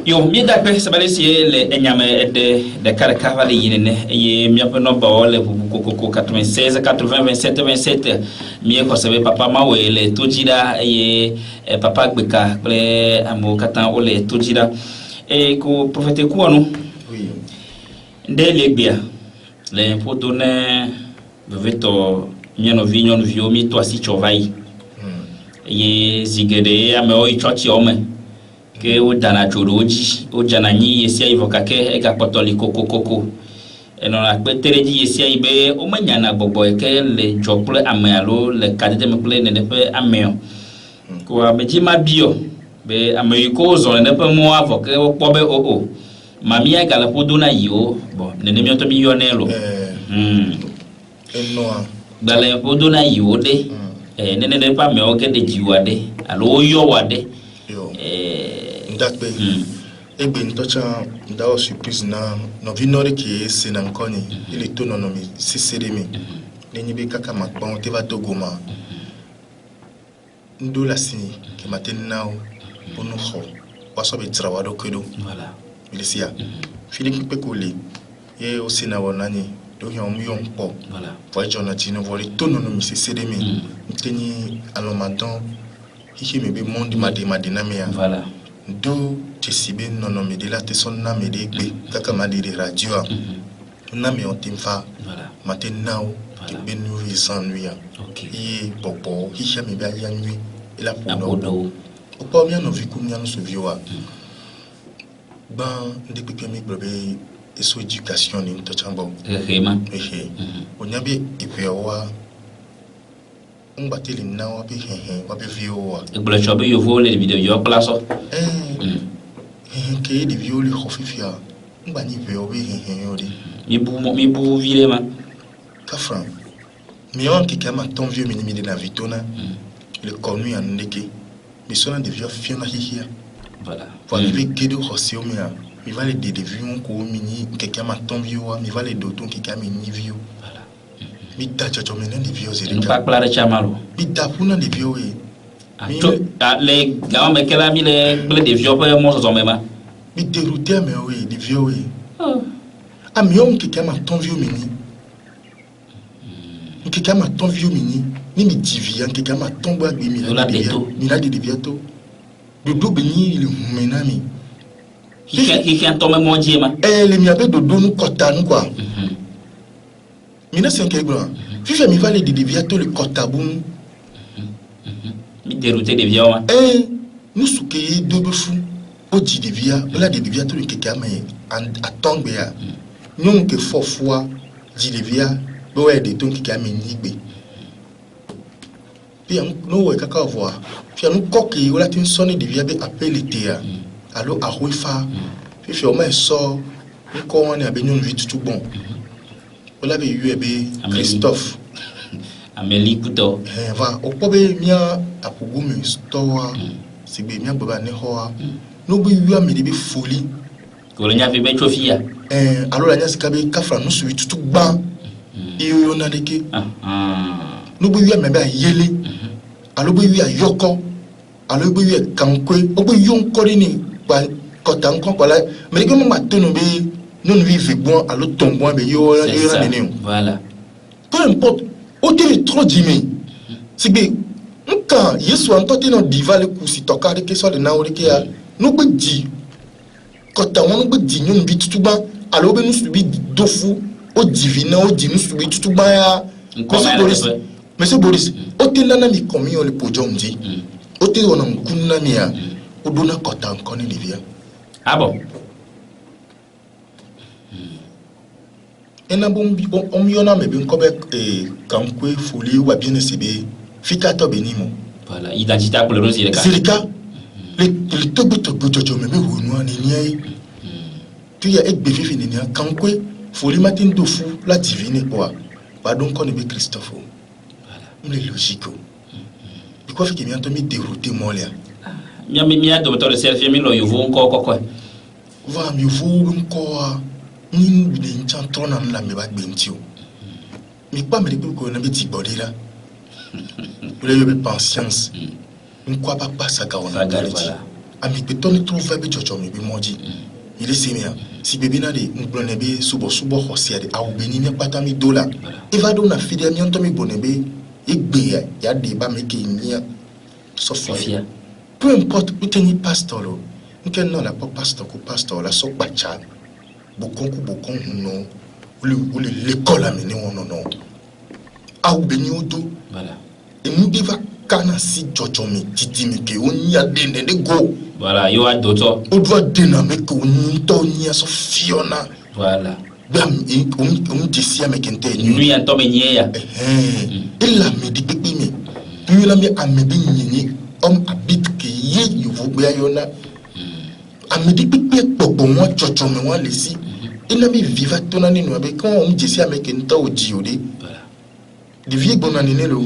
Yo mi da pe sabale si le enyame de karakavali yinene ye mi apo no ba le koko 96 80 27 27 mi ko sabe papa ma wele tojira ye papa gbeka ple amo katan ole tojira e ko prophète ko no Oui. nde legbia le poto ne veto nyano vinyon vio mi to asi chovai ye zigede ame o ichochi ome ke o dana choroji o jana nyi yesia ivoka ke e ga potoli kokokoko eno na petereji yesia ibe o manyana gbogbo ke le jokule ame alo le kadede me kule ne pe ame ko ameji ma bio be ame ko zo ne pe mo avoke o pobe o mami ya gala podona yo bo ne mi to mi yo ne lo Enoa gala podona yo de ne pa me o ke de jiwade alo yo wade yo ndakbe ebe ntocha ndawo surprise na no vinore ki ese na nkoni ile to no mi siseremi nenyi be kaka makpon te va togoma ndo la sini ke maten nao onu ho waso be trawado kedo voilà milisia feeling pe kole ye o sina wonani donc yon po Voilà. voyage jonatino voli to no mi se sede mi teni alomadon hihi me be monde madina me Voilà. do tesibe no me de la te son na me de be kaka ma de radio na me on timfa Voilà. matin now be nous sans nuit OK. et popo hihi me be ya nuit et la pour Apodo. o pa mi no vi kum ya no so viwa ban de pe mi brobe eso éducation ni to chambo Rema. onyabe ipewa umbateli na wa be wa be viowa E bula chobe yo vole video yo plaso. ke de violi khofifia umbani vio be yodi Mi bu vile ma. kafran mi on ki kama ton vieux minimi de la vitona le connu en ndeke mi sona de vieux fiona hihia Voilà. pour arriver kedo khosio mi va les de vieux ko mini ke kama ton vieux mi va les doton ki kama ni vieux Voilà. mi da chacho menen de vieux Nous pas clare chamalo. mi da puna de vieux Les gars mais quel ami les de vieux pas mo so mema. mi dérouté mais oui de vieux oui ah mi on ki kama ton vieux mini ki kama ton vieux mini ni mi divia ki kama ton bois bi mi la de biato de do beni le menami Qui can tomber mon diema. le mi abe do do nu kota nu quoi mina senke gba fifa mi va le de biato le kota bun Mi dérouté de vieux ma. nous souke do be fu o di de via la de biato le kekama atongbe ya nyom ke fofua di de via bo e de ton kekama nigbe puis no we kaka voir puis nous coquille wala tin sonne de via be appel tea allo ahoifa puis o ma so ko woni abe nyom vi tutu bon wala be ube Christophe Amélie Couteau. va o ko be mia apugumi stowa sigbe mia baba ne hoa no be yu amedi be folie Ko le nya fi be chofia. allo la nya sikabe kafra no suwi tutu gba iyo na deke no be yu amebe ayele allo be yu ayoko allo be yu kankwe o be yu nkori ni pa kota nkon pala mais que mama tono be non vive bon allo tombo be yo na nene Voilà. peu importe o te trop dimi sigbe nka yesu antote no diva le kusi tokade ke so de na ori ke ya no be di kota won be di nyum bi tutuba allo be no subi dofu o divina o di no subi tutuba ya Monsieur Boris o te nana mi komi o le pojom di o te wona kunna mi ya o dona kota nkoni livia Ah bon. ena bombi o mi ona me be nkobe kankwe foli wa bien sebe fika to benimo Voilà, identité pour le rose il c'est le cas le togo jojo me wonu ani ni tu ya ek befi fini ni kankwe foli matin do fu la divine quoi pardon qu'on be Christophe voilà le logique il quoi fait que bientôt mi dérouter moi là mi a docteur selfie mi lo yo vo nko kokko va mi vo nko ni bi nchan tona la me ba gbentio mi pa me ko na be ti body là le yo be patience nko ba passa ka ona gariti ami pe toni trouver be chocho mi bi moji il est simia si bébé na de nblone be subo hosia de awu beni mi pata mi dola eva do na fide mi onto mi bonebe igbe ya de ba me ke nia Sophia peu importe où tenir pasteur lo nke non la pasteur la so bacha bokon no ou l'école a mené non awu beni odo voilà et nous deva kana si jojo mi titi mi ke onya de go voilà yo a docteur o doit dynamique o nto nia so fiona voilà bam disi amekente nu ya to me nyea illa me di pepe mi tu la mi amedi nyinyi habite que ye you vous ya yona amedi pepe popo mo chocho me wa lesi illa mi viva tona ni no be quand disi amekente o diode voilà de vie bonani ne lo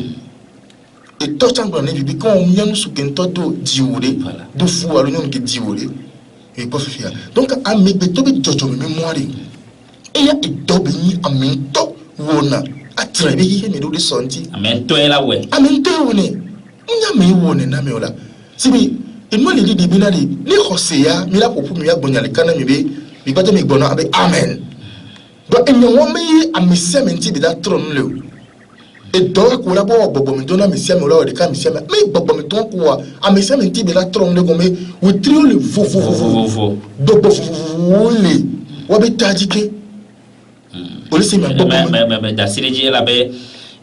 et tout ça on est vu quand on vient nous sous kento do diode do fou alors nous que diode et pas faire donc à me beto be jojo me mémoire et ya dobe ni amento wona atrebe hi me do de sonti amento ela we amento woni nya me woni na me ola sibi et moi les dit binali ni khoseya mi la popu mi ya bonya le kana mi be mi bato mi gbona abe amen donc il y a un mais à me sementer de la trône le et donc on a beau bobo me donner me sementer là de cas me sementer mais bobo me ton quoi à me sementer de la trône le comme ou trio le fo bobo le ou be tadike o le sema bobo mais da sireji la be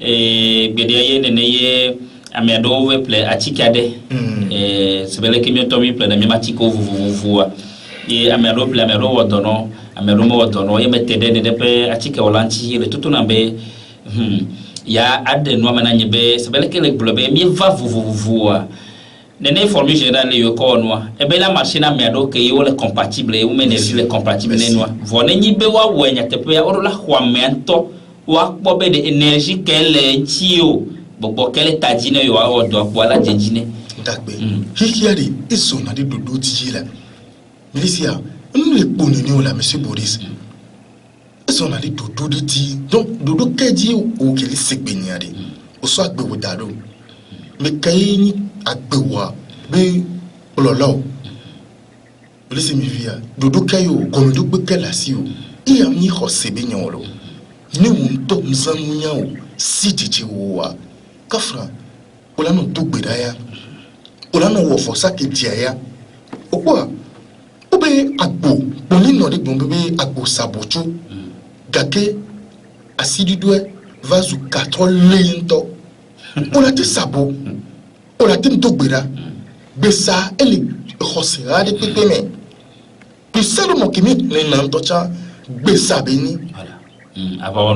gbediaye neneye amedo we ple atikade sebele kimi tomi ple na mi matiko vuvuvuwa e amedo ple amedo wodono amedo mo wodono ye metede de pe atike olanchi le tutu na be ya ade no mana nyebe sebele kele blobe mi va vuvuvuwa nene formule générale yo ko no e be la machine amedo ke yo le compatible ou énergie le compatible no vone nyibe wa wenya tepe ya orola kwamento wa bobe de énergie kele chio bobo kele tajine yo wa do kwa la jejine ndagbe hikiari iso na de dodo tijila milisia le poni ni ola monsieur Boris iso na de dodo de ti donc dodo keji o kele segbeniade o so agbe wo dado me kayini agbe wa be ololo olisi mi via dodo kayo comme do gbe kala si o iya mi ho sebe nyolo ni wunto mzamunya o sititi wa kafra ola no to gbeda ya ola no wo fo sake dia ya okwa obe agbo oni no de gbon be agbo sabochu gake asididwe vazu 4 lento ola te sabo ola te to gbeda besa ele khosira de pepeme pisalo mo kimi le nan to cha besa beni avant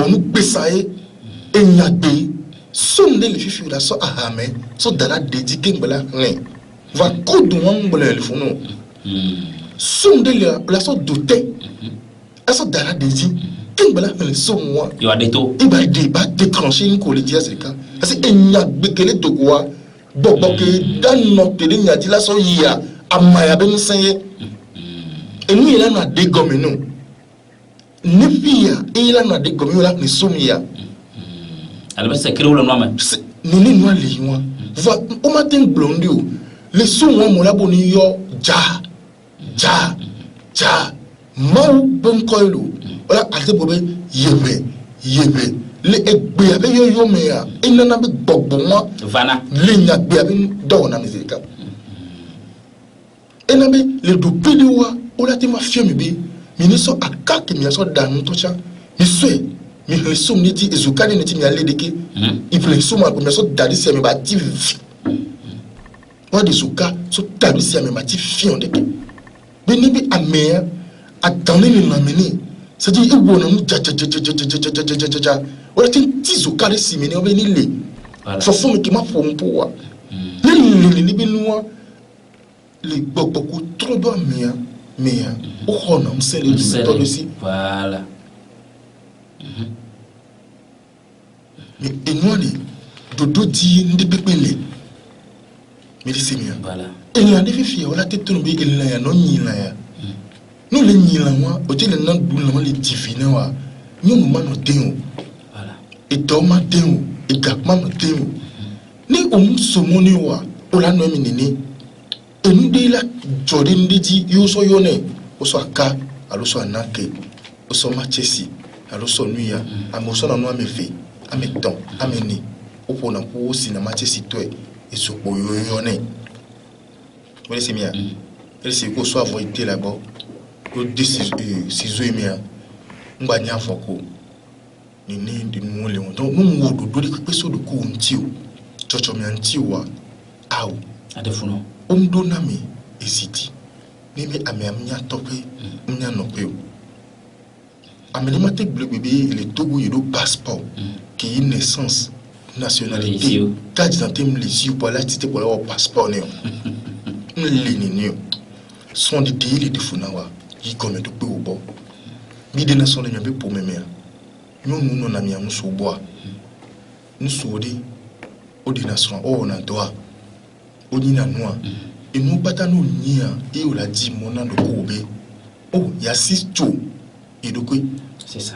nous besaye et nyade sonne le fifi la so ahame so dala dediqué mbala ne va kodu mbala le fono sonne la so doté aso dala dedi mbala le so moi yo adeto e ba déclencher une collision c'est quand parce que nyagbe kele dogwa bobo ke dan no tele nyadi la so ya amaya ben seye et nous il a dégommé nous Nefia et la na de gomi la ni somia alba secret wala noama ni no ali wa va o matin blondio le son wa mo la boni yo ja mau bon koilo wala ate bobe yebe le egbe abe yo me ya inana be gbogbo wa vana le nya gbe abe do na mizika enabe le do pediwa ola te ma fiemi bi ministre akak mi aso dan tocha mi sue mi resum ni di ezukani ni ti mi ale deke il faut suma ko mi aso dadi se mi ba ti wa di suka so dadi se mi ba ti fi on deke bi ni bi amea atani ni na meni c'est dit e wo na mu ja wala tin ti zukari si mi ni o be ni le fo fo mi ki ma fo mpo wa ni bi nuwa le gbogbo ko trop do amea mais on a c'est le aussi voilà mais et nous dodo di ndi pepele mais c'est mieux voilà et il y a des filles on a tête tombée il y a non ni là nous les ni là moi au tel non doulement les diviner wa nous nous mano déo voilà et doma déo et gapma déo ni on somoni wa on la no minini et nous de la Jordan dit yo so yone o so aka alo so anake o so machesi alo so nuya amoso na no amefe ameton ameni o pona ko si na machesi to e so po yo yone wole se mia ele se ko so avoiter là-bas o décision mia ngba nya foko ni de nous le donc nous wo do de pe so do ko ntio chocho mi ntio wa aw adefuno ondo na mi eziti nimi amia tope mnya nopeo ameli mate bébé le Togo yelo passeport qui est une naissance nationalité carte d'identité les yeux pour la tité pour avoir passeport néo nini sont des délits de funawa yi comme de peu au bon mi de nation de nyambe pour memea nous na miamu so boa nous sodi odi nation o na doa odi na noa et nous battons nia et on l'a dit mon nom de Kobe oh il y a 6 jours et donc c'est ça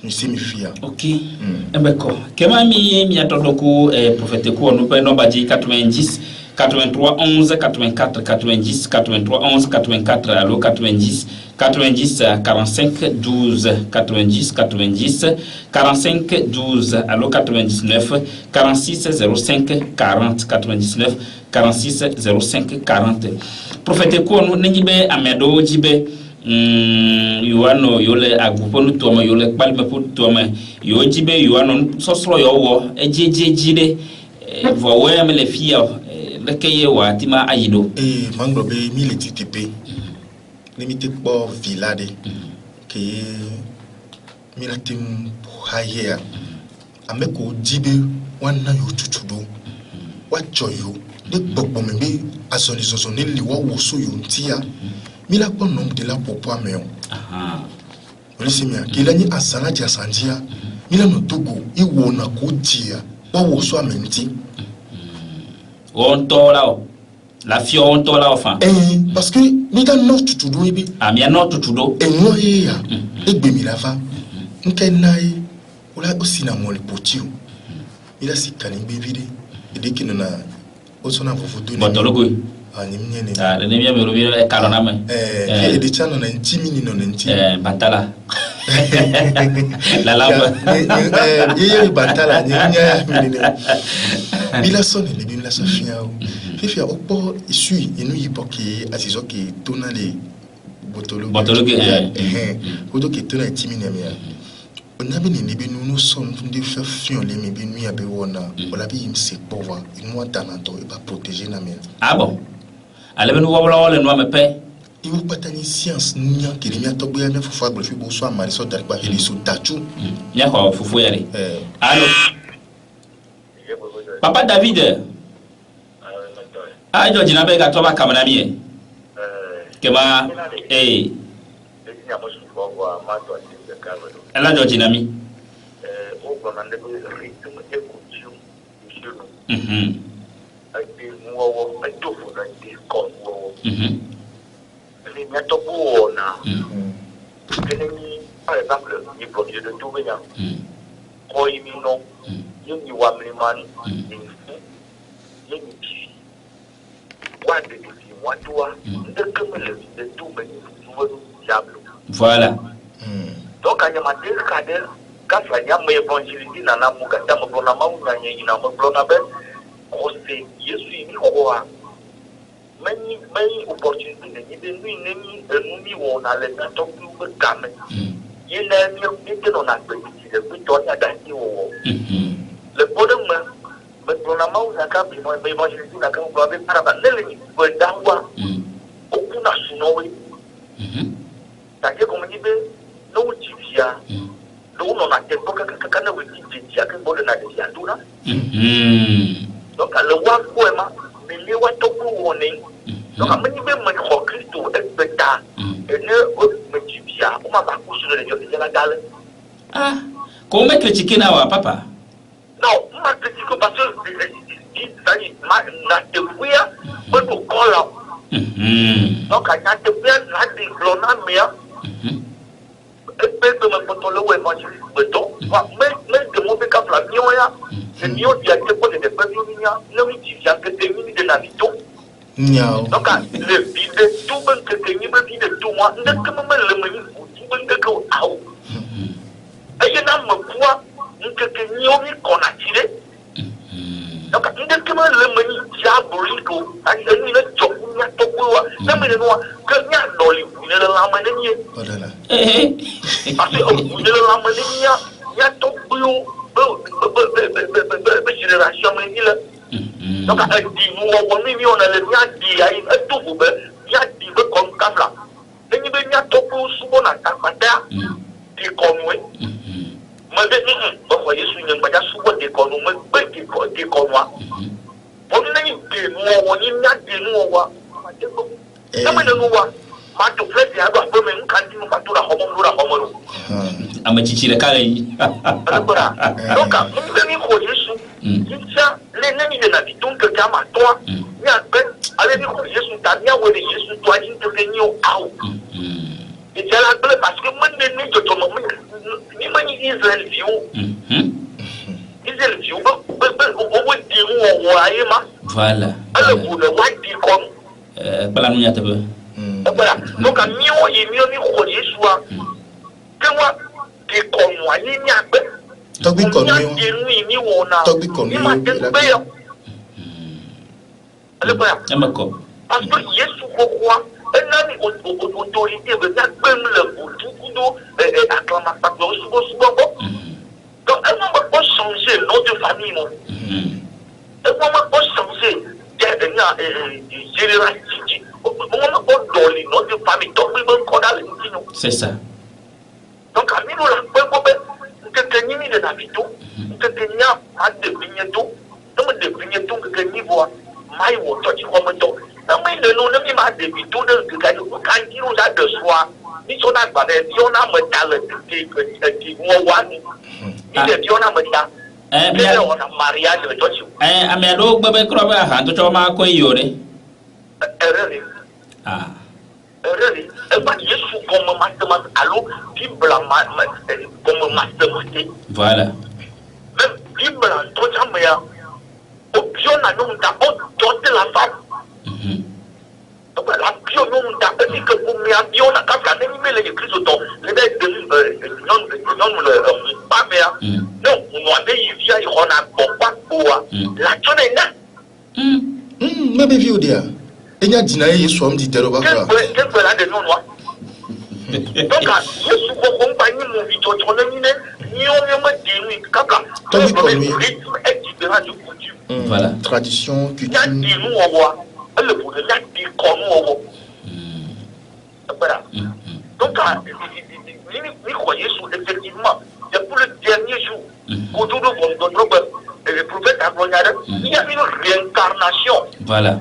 nous c'est mes filles ok d'accord kema mi atondo ku prophète ku onu pe number 90 83 11 84 90 83 11 84 allo 90 90 45 12 90 90 45 12 allo 99 46 05 40 99 46 05 40 prophète ko no nyibe amedo jibe yoano yole aguponu toma yole palme put toma yo jibe yoano sosro yo wo ejejejide vo we me le fia lekeye wa tima ayido mangro be militi tipe limite po vilade ke milatim haya ameko jibe wana yo tutudo wa joyo de gbogbo me be asoni soso ne liwo wo so yo ntia mila kwa nom de la popo ameon Risimia kilani asana ja sanjia mila no togo iwo na ko dia wa wo so amenti on tola la fio on tola enfin parce que ni ta no tutudo ibi amia no tutudo enwo ya egbe mi lava nke nai ola osina mo le potio mila sikani be vide edeki na osona vovodo botologo ani mnyene le nemia me robira e kalona me de chano na ntimi ni no nti batala la lamba yeye batala nyanya ya minene bila sone ni bila safia o fifia opo isu inu yipoki asizo ki tona le botologo odo ki tona ntimi ni amia onabe ni nibi no som ndi fafion le mi bi nu ya be wona ola bi imse pova inu danato e ba protéger na men bon ale no wala no amepe il faut pas tenir science nya que les miato boya me fofa gbe fi bo so amari so dari ba heli so tachu nya ko fufu yare allo papa David George na be ga to ba kamana mi kema ela George na mi o gona de ritmo de culture ati muwo atofu na disco ni meto buona keni par exemple ni produit de tout venant ko imino ni wa mlimani ni ni wande di wadwa ndekemele de tout mais vous diable voilà donc anya matel kader kasa nyama evangeliste na namu kata mbona mau na nyina mbona be c'est Yesu ni kwa many opportunity ni de nous mi wona le to ku game yena mi ni no na pe ti de ku to ya da ni wo le bodem me bona mau na ka bi mo be evangeliste na ka mbona be para ba le ni ko dawa o ku na sinowe ta ke ko ni be no tibia no na te ko ka na we ti ya ke bo na de ya duna donc le wa poema mais le wa to ku woni donc amani be man ko Kristo expecta et ne me tibia o ma ba ku su le jo de la dale ko me critiquer na wa papa non ma critique parce que ça na te fuya ko to kola donc anya te fuya na di glona mea espèce de me potolo ou évangéliste beton mais de mon béca flamio ya le mio di a te ko de peuple no mi ti ya que te mini de la vito donc le vide tout ben que te ni be de tout moi ne que me le me tout ben que au et na me quoi que te ni o mi konatire donc ne que me le me diabolico a ni le choku nya to ko na me no que nya doli ne la ma ne parce que vous ne la manière il y a tout génération mais il donc a dit nous on a le bien dit à une tout vous il y a dit comme ça et ni bien tout pour souvent à ta fata dit comme oui mais vous voyez sur une bagaille souvent des comme mais des comme moi on n'a ni des nous on y a des nous on ma to place ya ba ko men kan ti mo fatura homo amachichire kale yi donc ni ko Yesu ça les nemi de la vie donc que kama toi ni ape ale ni ko Yesu ta ni awe Yesu to ani to ke ni o au et c'est la bleu parce que moi ne to to mo ni mani Israël viu ba o di wo aye ma Voilà. Ale bu ne wa di kon. Bala nu nyata be. Voilà. Donc a mio yi mio ni ko Yesu a. Ke wa di kon wa ni nya be. Togbi kon mi. Ni wona. Togbi kon mi. Ale ba. Amako. Parce que Yesu ko kwa enani autorité be na gbem le butu kudo acclamation subo ko. Donc elle ne peut pas changer notre famille non. Elle ne peut pas changer généralité. On ne peut pas donner notre famille donc il faut qu'on a le. C'est ça. Donc à nous la que ni de Davido, que ni a de vigneto, donc de vigneto que ni voit mai wo to ci ko mo to. Na mai le no na mi ma de Davido de ka yo kan ki no da de soi. Ni so na ba de yo na mo ta le ki mo wa ni. Ni de yo na mo ta. Bien on a mariage le to ci. Amiado gbe kro ba ha to cho ma ko yore. Erreur. Ah. Erreur. E ba Yesu comme mathematique allo Bible comme mathématique. Voilà. Même Bible to jamaya. O bio na no ta o dote la femme. La bio no ta e que pour mi bio na ka ka ni mele Christ to le de non le pas bien. Non, on a des via il on a pas quoi. La tone na. Me be viu dia. Enya dina Yesu am di dero ba kra. Que la de non noir. Donc Yesu ko compagnie mon vito to na ni ne ni on me dit kaka. Togbi kon mi. Voilà. Tradition, coutume. Le pour la di kon voilà. Donc ni croyez sur effectivement pour le dernier jour autour de notre le prophète Abraham il y a une réincarnation. Voilà.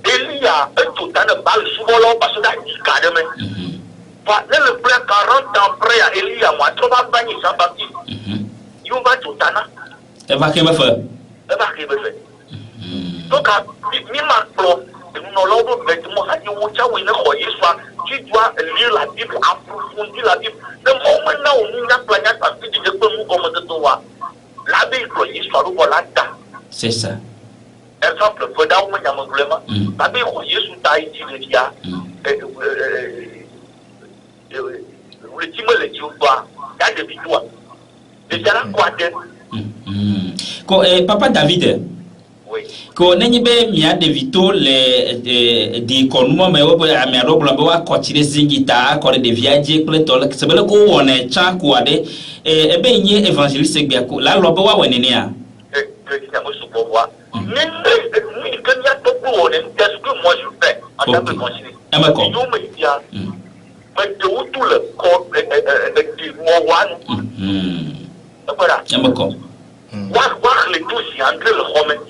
Elia un total de balle souvent là parce que il cadre mais le plan 40 ans après à Elia moi tu vas bagner sans baptiste. Il va tout tana. Et va que me fait. Donc mi ma pro nous l'avons vêtement ça dit on t'a oui ne croyez soit tu dois lire la Bible approfondir la Bible. Le moment où nous n'a planète parce que je peux nous comme de toi. La Bible croyez soit ou là. C'est ça. Exemple, pendant où il y a mon problème, la Bible croyez sous taille dit dia. Le timon le dit quoi? Il y a des vidéos. Déjà là quoi ko papa David. Oui. Ko nenyi be mia de vito le di konumo me wo be amia do blo be wa ko chire zingita ko de viaje kle to le sebele ko wona cha ko ade ebe nye évangéliste gbe ko la lo be wa wenene a que ça me soupo voir ni que n'y a pas pour qu'est-ce que moi je fais en tant que conseiller nous me dit mais de où tout le corps de moi voilà voir les tous y entrer le romain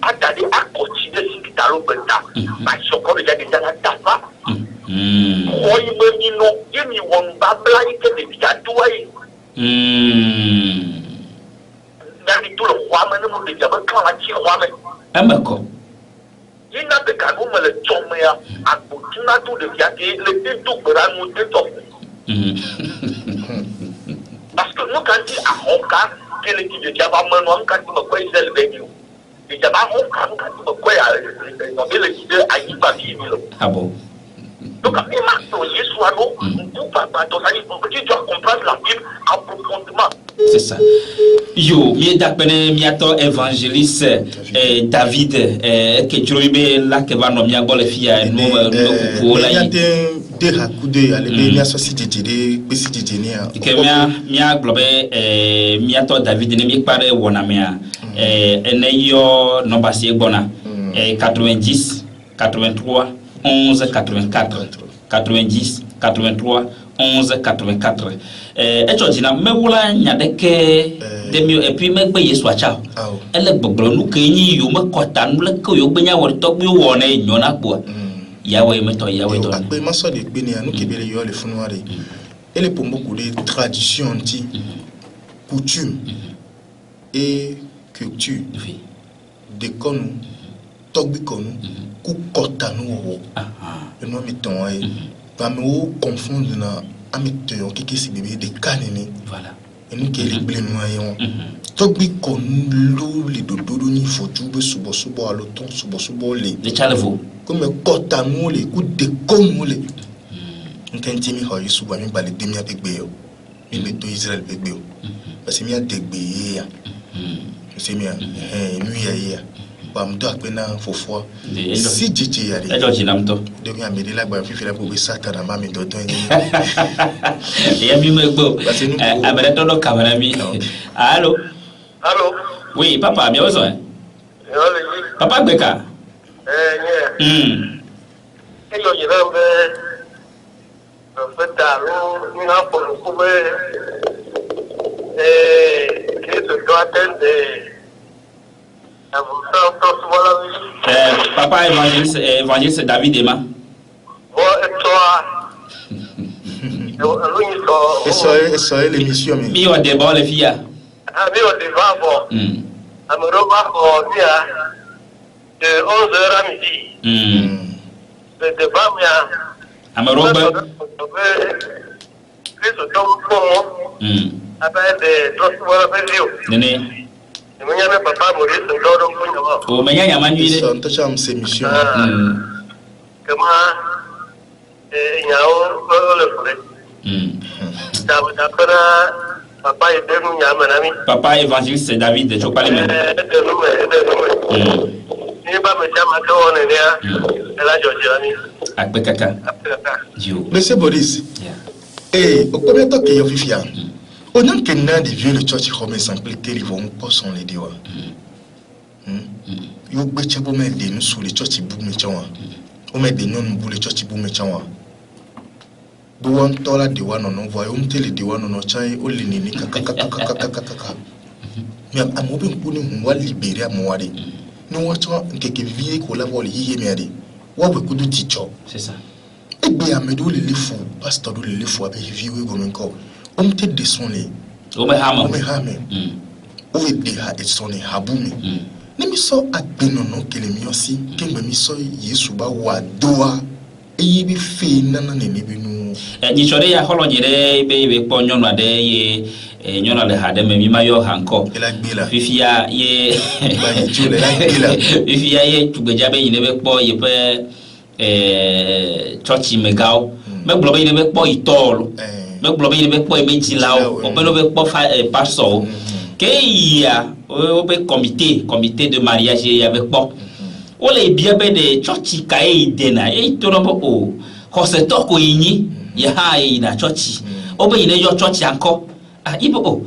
attendez à continuer ce qui t'a l'obéta parce que il y a déjà la tafa croyez me ni non il n'y a pas blague que des biatouailles dans tout le roi mais nous déjà pas quand la tire roi mais il n'a pas qu'à nous le tomber à continuer tout de viager le tout pour nous tout parce que nous quand il a un cas que l'équipe de Java maintenant quand tu me crois c'est le vécu et Java on quand tu me crois dans l'équipe de Aïba Vivilo ah bon donc il m'a posé soit nous pour pas ton ami pour que tu dois comprendre la Bible en profondément c'est ça yo mi dakbene mi ato évangéliste David que Joibe la que va no mi agole fia no ko la yi de hakude ale be mi aso sididire pe sididine que mi aglobe mi ato David ne mi pare wona me ene yo no basi gbona 90 83 11 84 90 83 11 84 ejodina mewula nyadeke demio et puis megbe Yesu acha ele gbogbo nu kenyi yo mekota nu le ko yo gbenya wo to gbe wo na nyona gbo yawe meto yawe to pe maso de gbe ni anu kebele yo le funuare ele pour beaucoup de traditions anti coutumes et culture de konu togbi konu ku kota nu wo no mi ton ai ba me o confondre na amite yo kiki si bébé de kanini voilà et nous qui les blénoyons. Togbi kon lo le dodo ni fotu be subo alo ton subo le. Le chalvo. Comme kota mo le ku de kon mo le. Ntenti mi ho yusu ba mi ba le demi apegbe yo. Mi le to Israel pegbe yo. Parce que mi a degbe ya. C'est mi nu ya. Ba mdo akpena fofo. Si jiji ya le. E joji namto. De mi amede la gba fi fi la ko be satana ma mi do ton ni. Ya mi me gbo. Abere todo kamera mi. Allô. Allô? Oui, papa, bien besoin. Papa Beka. Et yo yira be fait talo ni na pour le couper qui se doit attendre papa évangéliste David Emma. Bon, et toi? Et ça l'émission mais. Mi o débat les filles. Ah, mi o débat bon. Amoroba ko dia de 11h à midi. Le débat mia. Amoroba. Qu'est-ce que tu fais? Après de trois fois la vidéo. Nene. Mwenye papa Maurice Ndoro kunya wa. O menya nyamanyu ile. Ça ntacha msemission. Kama nyao le fure. D'abord papa est devenu nyamanami. Papa évangéliste David de Chopali même. Ni ba me chama ko ne ne ela jojirani. Akpe kaka. Dio. Monsieur Boris. Eh, au combien de temps qu'il y a vivia? On a qu'un an de vieux le church comme exemple ils vont pas son les diwa. Yo beche bo me de nous sur le church bu me chawa. O me de non bu le church bu me chawa. Bu wan tola de wan no voy on tele de wan no chai o lini ni kaka. Mais amobe nkuni mu wa libérer amwari. No wa chawa nkeke vie ko la vol hiye me ade. Wa we kudu ticho. C'est ça. Et bien amedo le fou, pasteur le fou avec vieux comme encore. On te descendre. O me hama. O ve de ha etsone habumi. Ne mi so agbenono kele mi osi, ke me mi so Yesu ba wa doa. E bi fe nana ne ne bi nu. Ni chore ya holo nyere be po nyono ade ye nyono le hade me mi mayo hanko. Fifia ye ba ye jule la gila. Fifia ye tugbeja be yine be po ye pe church megao. Me globe yine be po itolo. Me globe yine be po meji lao. O be no be po pastor. Que ya o be comité de mariage ya be po. O le bia be de church ka e dena e to no po ko se to ko yin ya ha e na church. O be yine yo church anko. Ah ibo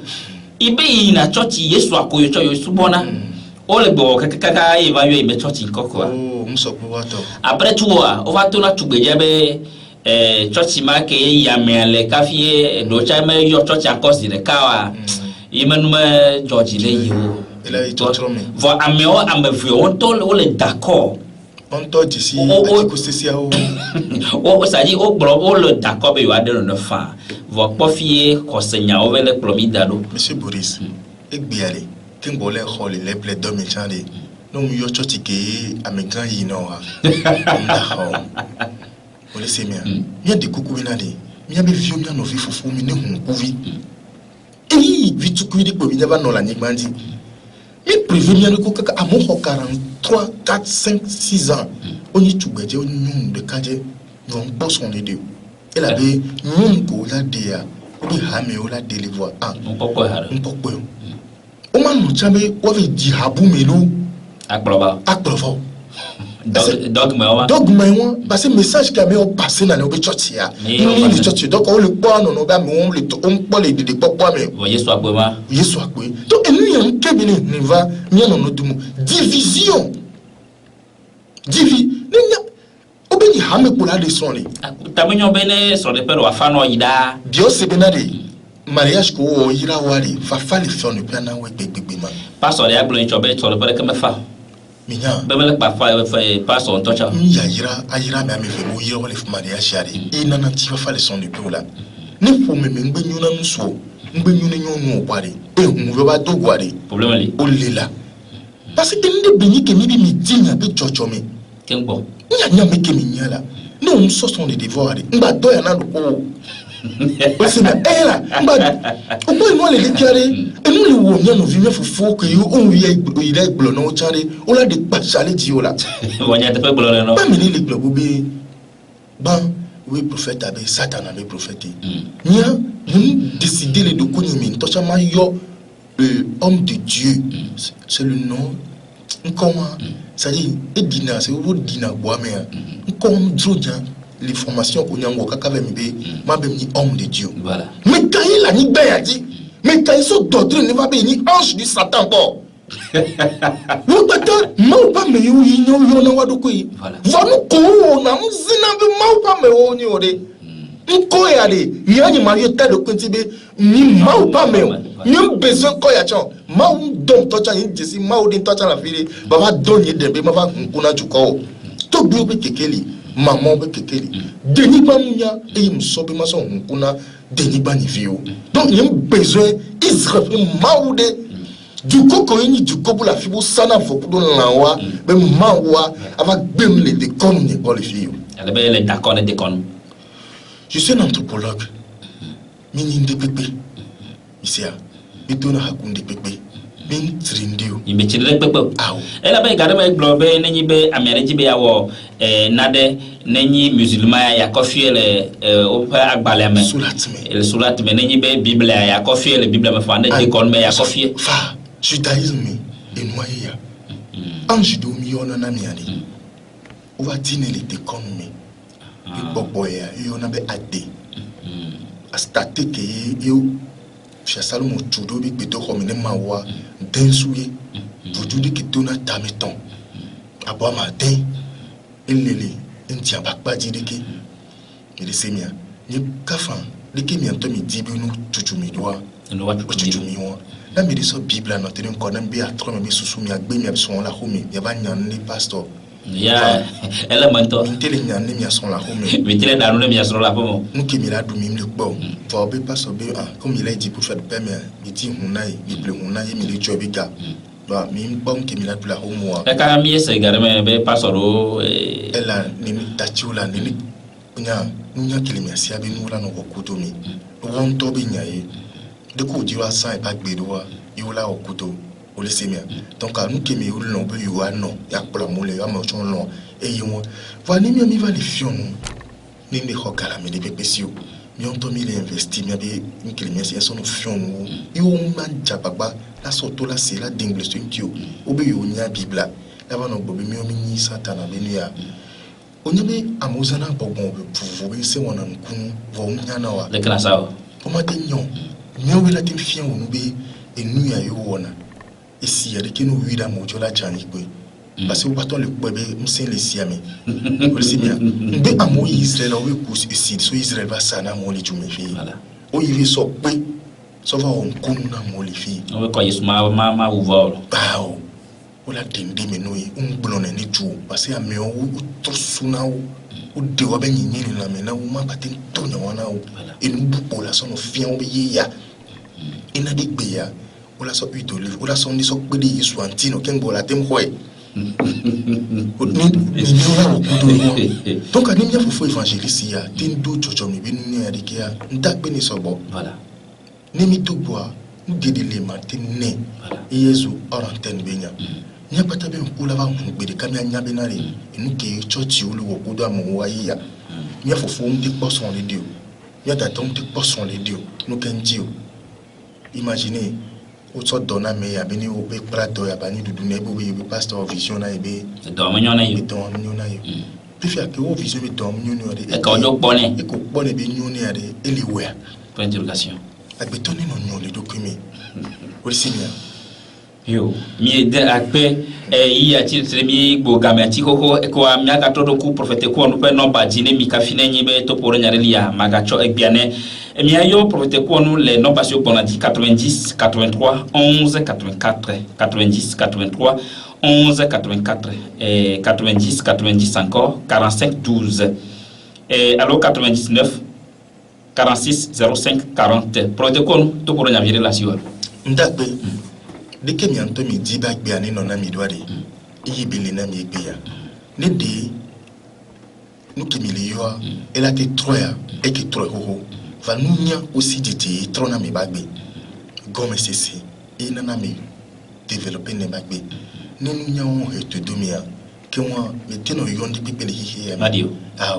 ibe na church Yesu akoyo cho yo subona. O le bo kaka e va yo e church nkoko. Oh, mso po wato. Après toi, on va tourner tout bejabe church ma ke ya mele kafie do cha me yo church akos de kawa. Imenu me George le yo. Ela e totrome. Vo ameo amevio on tol o le d'accord. On to d'ici ko sesia o. O ça dit o bro o le d'accord be yo ade no fa. Vo pofie ko senya o vele plomida do. Monsieur Boris, egbiale, kengole hole le ple do mechande. No mu yo church ke amegan yi no wa. Ole se mia. Mia de kuku binade. Mia be vieux mia no fi fufu mi ne hu kuvi. Eh, vitu kuidi ko binaba no la nyigmandi. Et prévenir le coca à mon 43, 4, 5, 6 ans. On y tout bedje, on y de cadre, on bosse on les deux. Elle avait une go la dea, on y hamé la délivre. Ah, on peut pas. On m'a dit, on avait dit habou melo. Akloba. Akloba. Dogma, parce que le message qui a passé dans le church, donc on le voit, on peut les mais voyez soit quoi, donc nous y a un cabinet, nous va, nous avons notre division, on peut dire hamé pour la leçon. Tamignon bene sur les pères ou afano ida. Dieu c'est benade. Mariage ko ira wari, fa fa le faire ne plana we bébé man. Pas sur les aglo inchobe sur le père comme fa. Minya bemele pa pas son tocha ya ayira me ame fe bo yira wale mariage yari e nana ti fa le son de peu là ne fo me ngbe nyuna nso ngbe nyuna nyonu kware e hu ba do gware problème li o lela parce que nde benyi ke mi bi mi dinya be chocho me kengo nya me ke mi nyala no so son de devoir ngba do ya na do ko Aussi mais là on peut nous les carré et nous les woniens nous vivons faut que on il est blonno charé on l'a de pas chaler dio là wonya te pe blonno non pas mini les globe bi ban oui prophète avec Satan avec prophète nia nous décider les de connaître to chama yo homme de Dieu c'est le nom comment ça dit et dina c'est au dina bois mais comme drodia les formations qu'on a encore qu'avec ma béni homme de Dieu voilà mais quand il a ni ben dit mais quand ils sont doctrine ne va pas ni ange du Satan encore vous bata mau pas mais yo na wado ko yi va nous ko na mzina be mau pas mais o ni ode ko ya de yani ma yo tade ko ti be ni mau pas mais ni besoin ko ya chon mau dom to chan ni desi mau din to chan la fili baba don ni de be ma va kuna juko to bi be kekeli maman be kekeli deni ba munya e msobe ma so kuna deni ba ni vio donc il y a besoin Israël maude du coup quand il du coup pour la fibre sana faut pour l'enwa be mawa avec bem les décon ni pour les filles elle be les d'accord les décon je suis un anthropologue mini de pépé ici et dona hakunde pépé min trindio imbe chile pepe ela be garama globe nenyi be ameriji be yawo nade nenyi musulman ya kofiele o pa agbaleme sulatme nenyi be bible ya kofiele bible me fande de kon me ya kofie fa judaïsme et noya ange do mi ona na mi ani o va dîner les déconne et boboya et on avait adé astate ke yo Chia Salomo chudo bi beto khomine mawa densuye vujudi kitona tameton abo matin elele entia bakpa direke il semia ni kafan leke mi anto mi dibi no chuchumi doa no wa chuchumi wa la mi so bible na tere ko na bi atro mi susu mi agbe mi abson la homi ya ba nyan ni pastor ya elemento tele nyan ni mi ason la homi mi tele da no mi ason la homi nuke mi la du mi le gbo for be pastor be comme il a dit pour faire de paix mais il dit hunai bible hunai mi le jobiga ba mi bon ke mi la du la homi wa e ka mi ese garame be pastor o ela ni tachula ni nya kele mi asia be nula no okuto mi won to be nyae de ko di wa san e pa gbe do wa yola okuto o le semia donc nous ke mi ulo no be yo ano ya pla mole ya mo chon lo e yo va ni mi va le fion ni me hokala mi de pepesio mi on to mi le investi mi be ni kele mi asia so no fion yo man jababa la soto la c'est la dingle so ntio o be yo nya bibla la ba no bobe mi o mi ni satana be ni ya onyabe amozana bogbon pour vous c'est wona nkun vo nyana wa le classao comment te nyon nyowe la tim fien wonu be enu ya yo wona esi ya de ke no wida mo jola chani gbe parce que baton le bebe msen le siami o le bien be amo Israël o ku esi so Israël va sana mo le jume fi o yivi so pe so va on kun na mo le fi o ko yisma ma uvolo bao ola dende menoi blonne ni tu parce que ameo o tosuna o de wa ben nyini na me na o ma patin to nya wana o enu bu la so no fian o be ya ina de gbe ya ola so idole ola so ni so pe de Yesu antino kengo la tem hoye donc ani mia fofo évangéliste ya tindo chocho mi be ni ya de kia ndakbe ni sobo voilà ne mi to boa ndede le matin ne Yesu orantene benya nya pata be kula ba ngbe de kamia nya be nare enu ke church olu wo kodo amu wa ya nya fofo mti poson le dio nya taton mti poson le dio no kenjio imaginez o so dona me ya beni o be prato ya bani dudu ne bo be pastor vision na ebe do mo nyona yo do mo nyona yo pe fi ake o vision be do mo nyona de e ka ojo pone e ko pone be nyona ya de anywhere point d'interrogation agbetoni no nyon le document o si bien yo mi de akpe yi ati tremi gbo gamati koko ko amia ka todo ku prophète ko no pe no ba jine mi ka fine nyi be to poro nyare lia magacho egbiane mi ayo prophète ko no le no passion bon a dit 90 83 11 84 90 83 11 84 et 90 90 encore 45 12 et alors 99 46 05 40 prophète ko no to poro nyare la siwa ndakbe de ke mi anto mi di ba gbe ani no na mi doare yi bele na mi gbe ya ne de nu ke mi le yo ela te troya e ke tro ho va nous aussi dit trona mi bagbe gomme ceci et nana mi développer ne bagbe ne nous nya on et domia que moi mettez no yondi pipeli hi Madio ah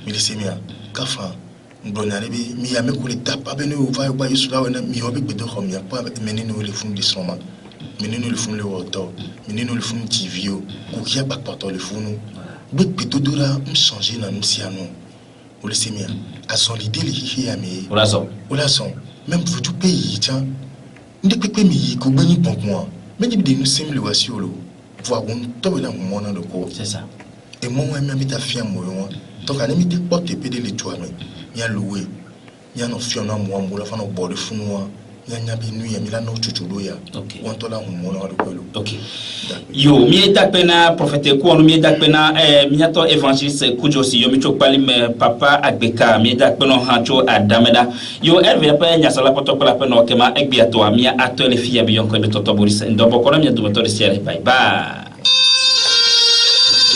mi lisemia kafa ndonare bi mi ya me ko le tapa be no va ba yesu la na mi obi gbedo ko mi apa menino le fun di soma menino le fun le woto menino le fun tivio ko kia ba porto le funu gbedo dura changer na nusiano o le semia a son l'idée le hi ya mi ola son même vous tout pays tiens ndi pepe mi ko gbani pompon mais ni de nous sim le wasiolo voir on to na mo na ko c'est ça et moi même mi ta fia mo yo donc ani mi te porte pede le toi mais ya loué ya no fiona mo mo la fa no bord funwa ya nya bi nu ya mi la no chuchudo ya okay on to la mo na ko lo okay yo mi ta pena prophète ko no mi ta pena mi to évangéliste kujosi yo mi to pali me papa agbeka mi ta pena hancho adameda yo herve pa nya sala poto pala pena kema egbiato mi atole fia bi yon ko de toto boris ndo bokoro mi do to de siere bye bye